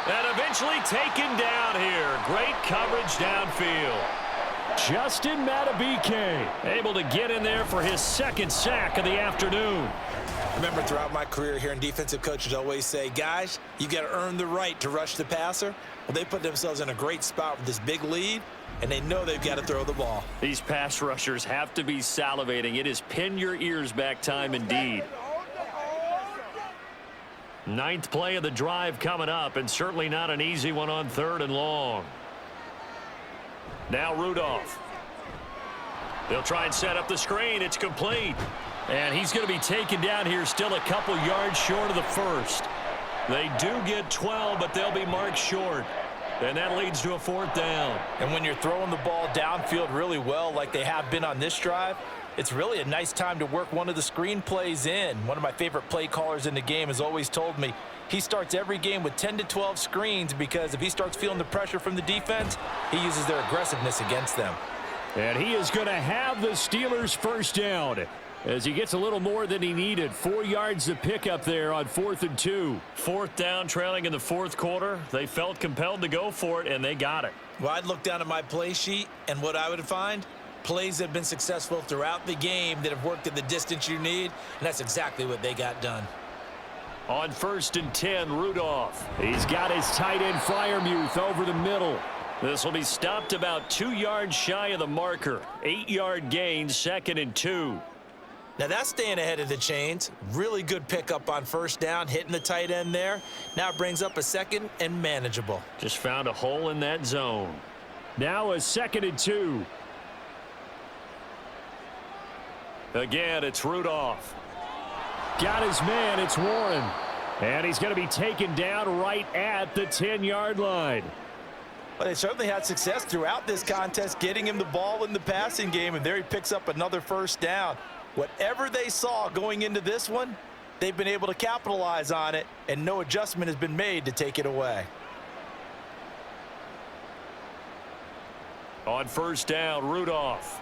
S1: And eventually taken down here. Great coverage downfield.
S6: Justin Matabike able to get in there for his second sack of the afternoon.
S2: Remember, throughout my career here in defensive coaches always say, guys, you got to earn the right to rush the passer. Well, they put themselves in a great spot with this big lead, and they know they've got to throw the ball.
S1: These pass rushers have to be salivating. It is pin your ears back time indeed. Ninth play of the drive coming up, and certainly not an easy one on 3rd and long. Now Rudolph. They'll try and set up the screen. It's complete. And he's going to be taken down here still a couple yards short of the first. They do get 12, but they'll be marked short. And that leads to a 4th down.
S4: And when you're throwing the ball downfield really well like they have been on this drive, it's really a nice time to work one of the screen plays in. One of my favorite play callers in the game has always told me he starts every game with 10 to 12 screens because if he starts feeling the pressure from the defense, he uses their aggressiveness against them.
S6: And he is going to have the Steelers' first down as he gets a little more than he needed. 4 yards to pick up there on 4th and 2.
S1: 4th down, trailing in the 4th quarter. They felt compelled to go for it, and they got it.
S2: Well, I'd look down at my play sheet, and what I would find, plays that have been successful throughout the game that have worked at the distance you need, and that's exactly what they got done.
S1: On 1st and 10, Rudolph.
S6: He's got his tight end Freiermuth over the middle.
S1: This will be stopped about 2 yards shy of the marker. 8-yard gain, 2nd and 2.
S2: Now that's staying ahead of the chains. Really good pickup on 1st down, hitting the tight end there. Now it brings up a 2nd and manageable.
S1: Just found a hole in that zone.
S6: Now a 2nd and 2.
S1: Again, it's Rudolph.
S6: Got his man, it's Warren. And he's going to be taken down right at the 10-yard line.
S4: Well, they certainly had success throughout this contest, getting him the ball in the passing game, and there he picks up another 1st down. Whatever they saw going into this one, they've been able to capitalize on it, and no adjustment has been made to take it away.
S1: On 1st down, Rudolph.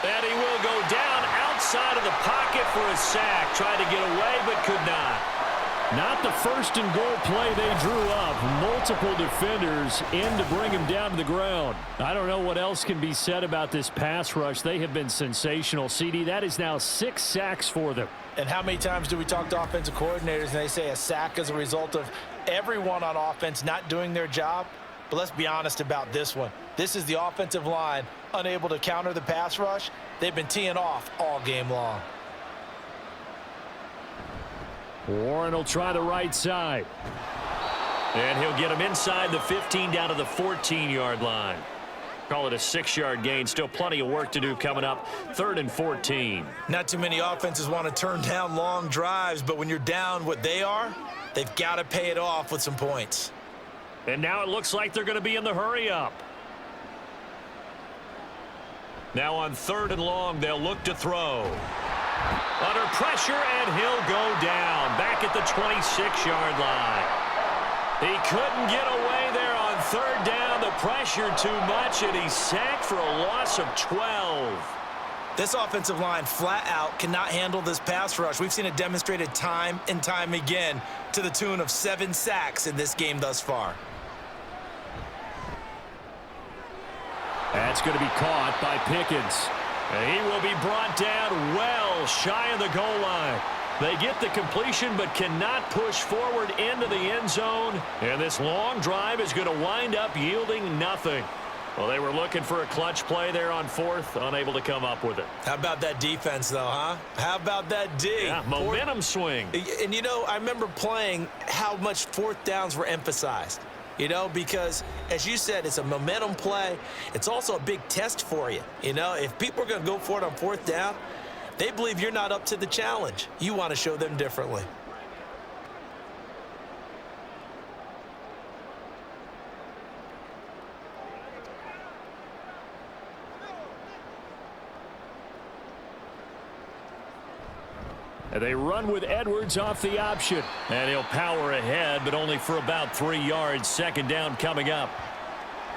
S1: And he will go down outside of the pocket for a sack. Tried to get away, but could not.
S6: Not the 1st and goal play they drew up. Multiple defenders in to bring him down to the ground. I don't know what else can be said about this pass rush. They have been sensational. CD, that is now 6 sacks for them.
S4: And how many times do we talk to offensive coordinators and they say a sack is a result of everyone on offense not doing their job? But let's be honest about this one. This is the offensive line unable to counter the pass rush. They've been teeing off all game long.
S6: Warren will try the right side.
S1: And he'll get him inside the 15 down to the 14-yard line. Call it a 6-yard gain. Still plenty of work to do coming up. 3rd and 14.
S2: Not too many offenses want to turn down long drives, but when you're down what they are, they've got to pay it off with some points.
S1: And now it looks like they're going to be in the hurry-up. Now on 3rd and long, they'll look to throw. Under pressure, and he'll go down. Back at the 26-yard line. He couldn't get away there on 3rd down. The pressure too much, and he's sacked for a loss of 12.
S2: This offensive line flat out cannot handle this pass rush. We've seen it demonstrated time and time again to the tune of 7 sacks in this game thus far.
S6: That's going to be caught by Pickens.
S1: And he will be brought down well shy of the goal line. They get the completion but cannot push forward into the end zone. And this long drive is going to wind up yielding nothing. Well, they were looking for a clutch play there on 4th, unable to come up with it.
S2: How about that defense, though, huh? How about that D?
S1: Yeah, momentum swing.
S2: And, you know, I remember playing how much 4th downs were emphasized. You know, because, as you said, it's a momentum play. It's also a big test for you. You know, if people are going to go for it on 4th down, they believe you're not up to the challenge. You want to show them differently.
S6: And they run with Edwards off the option.
S1: And he'll power ahead, but only for about 3 yards. Second down coming up.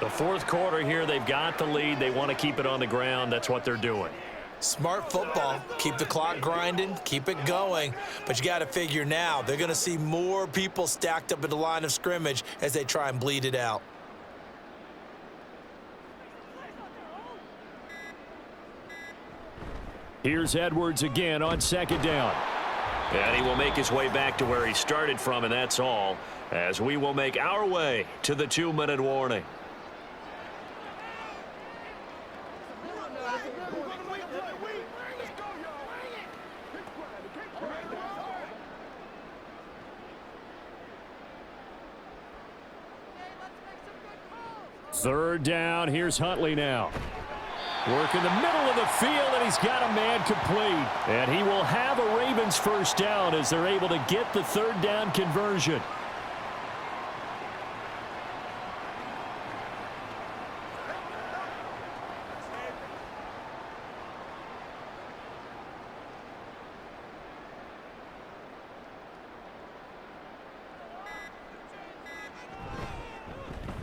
S1: The fourth quarter here, they've got the lead. They want to keep it on the ground. That's what they're doing.
S2: Smart football. Keep the clock grinding, keep it going. But you got to figure now, they're going to see more people stacked up at the line of scrimmage as they try and bleed it out.
S6: Here's Edwards again on second down.
S1: And he will make his way back to where he started from, and that's all, as we will make our way to the 2-minute warning.
S6: Third down. Here's Huntley now. Work in the middle of the field, and he's got a man complete. And he will have a Ravens first down as they're able to get the third down conversion.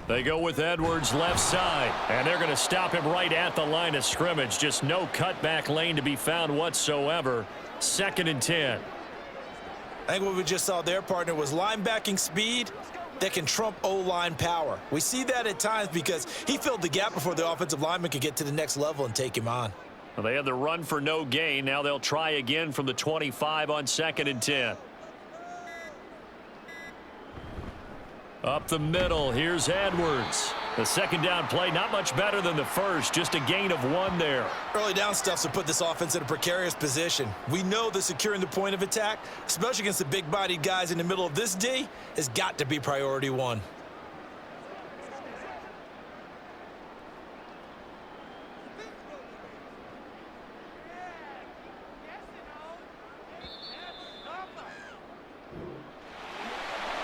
S1: They go with Edwards left side, and they're going to stop him right at the line of scrimmage. Just no cutback lane to be found whatsoever. 2nd and 10.
S2: I think what we just saw there, partner, was linebacking speed that can trump O-line power. We see that at times because he filled the gap before the offensive lineman could get to the next level and take him on.
S1: Well, they had the run for no gain. Now they'll try again from the 25 on 2nd and 10. Up the middle, here's Edwards. The second down play, not much better than the first, just a gain of 1 there.
S2: Early down stuffs will put this offense in a precarious position. We know that securing the point of attack, especially against the big-bodied guys in the middle of this D, has got to be priority 1.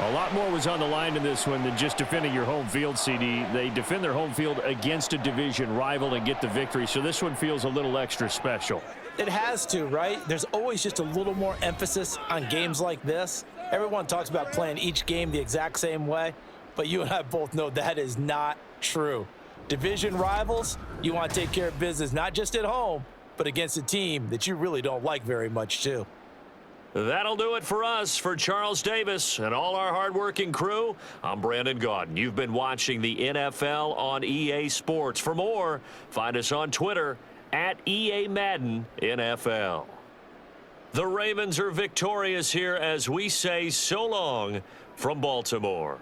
S6: A lot more was on the line in this one than just defending your home field, CD. They defend their home field against a division rival and get the victory, so this one feels a little extra special.
S4: It has to, right? There's always just a little more emphasis on games like this. Everyone talks about playing each game the exact same way, but you and I both know that is not true. Division rivals, you want to take care of business not just at home, but against a team that you really don't like very much, too.
S1: That'll do it for us. For Charles Davis and all our hardworking crew, I'm Brandon Gaudin. You've been watching the NFL on EA Sports. For more, find us on Twitter at EA Madden NFL. The Ravens are victorious here as we say so long from Baltimore.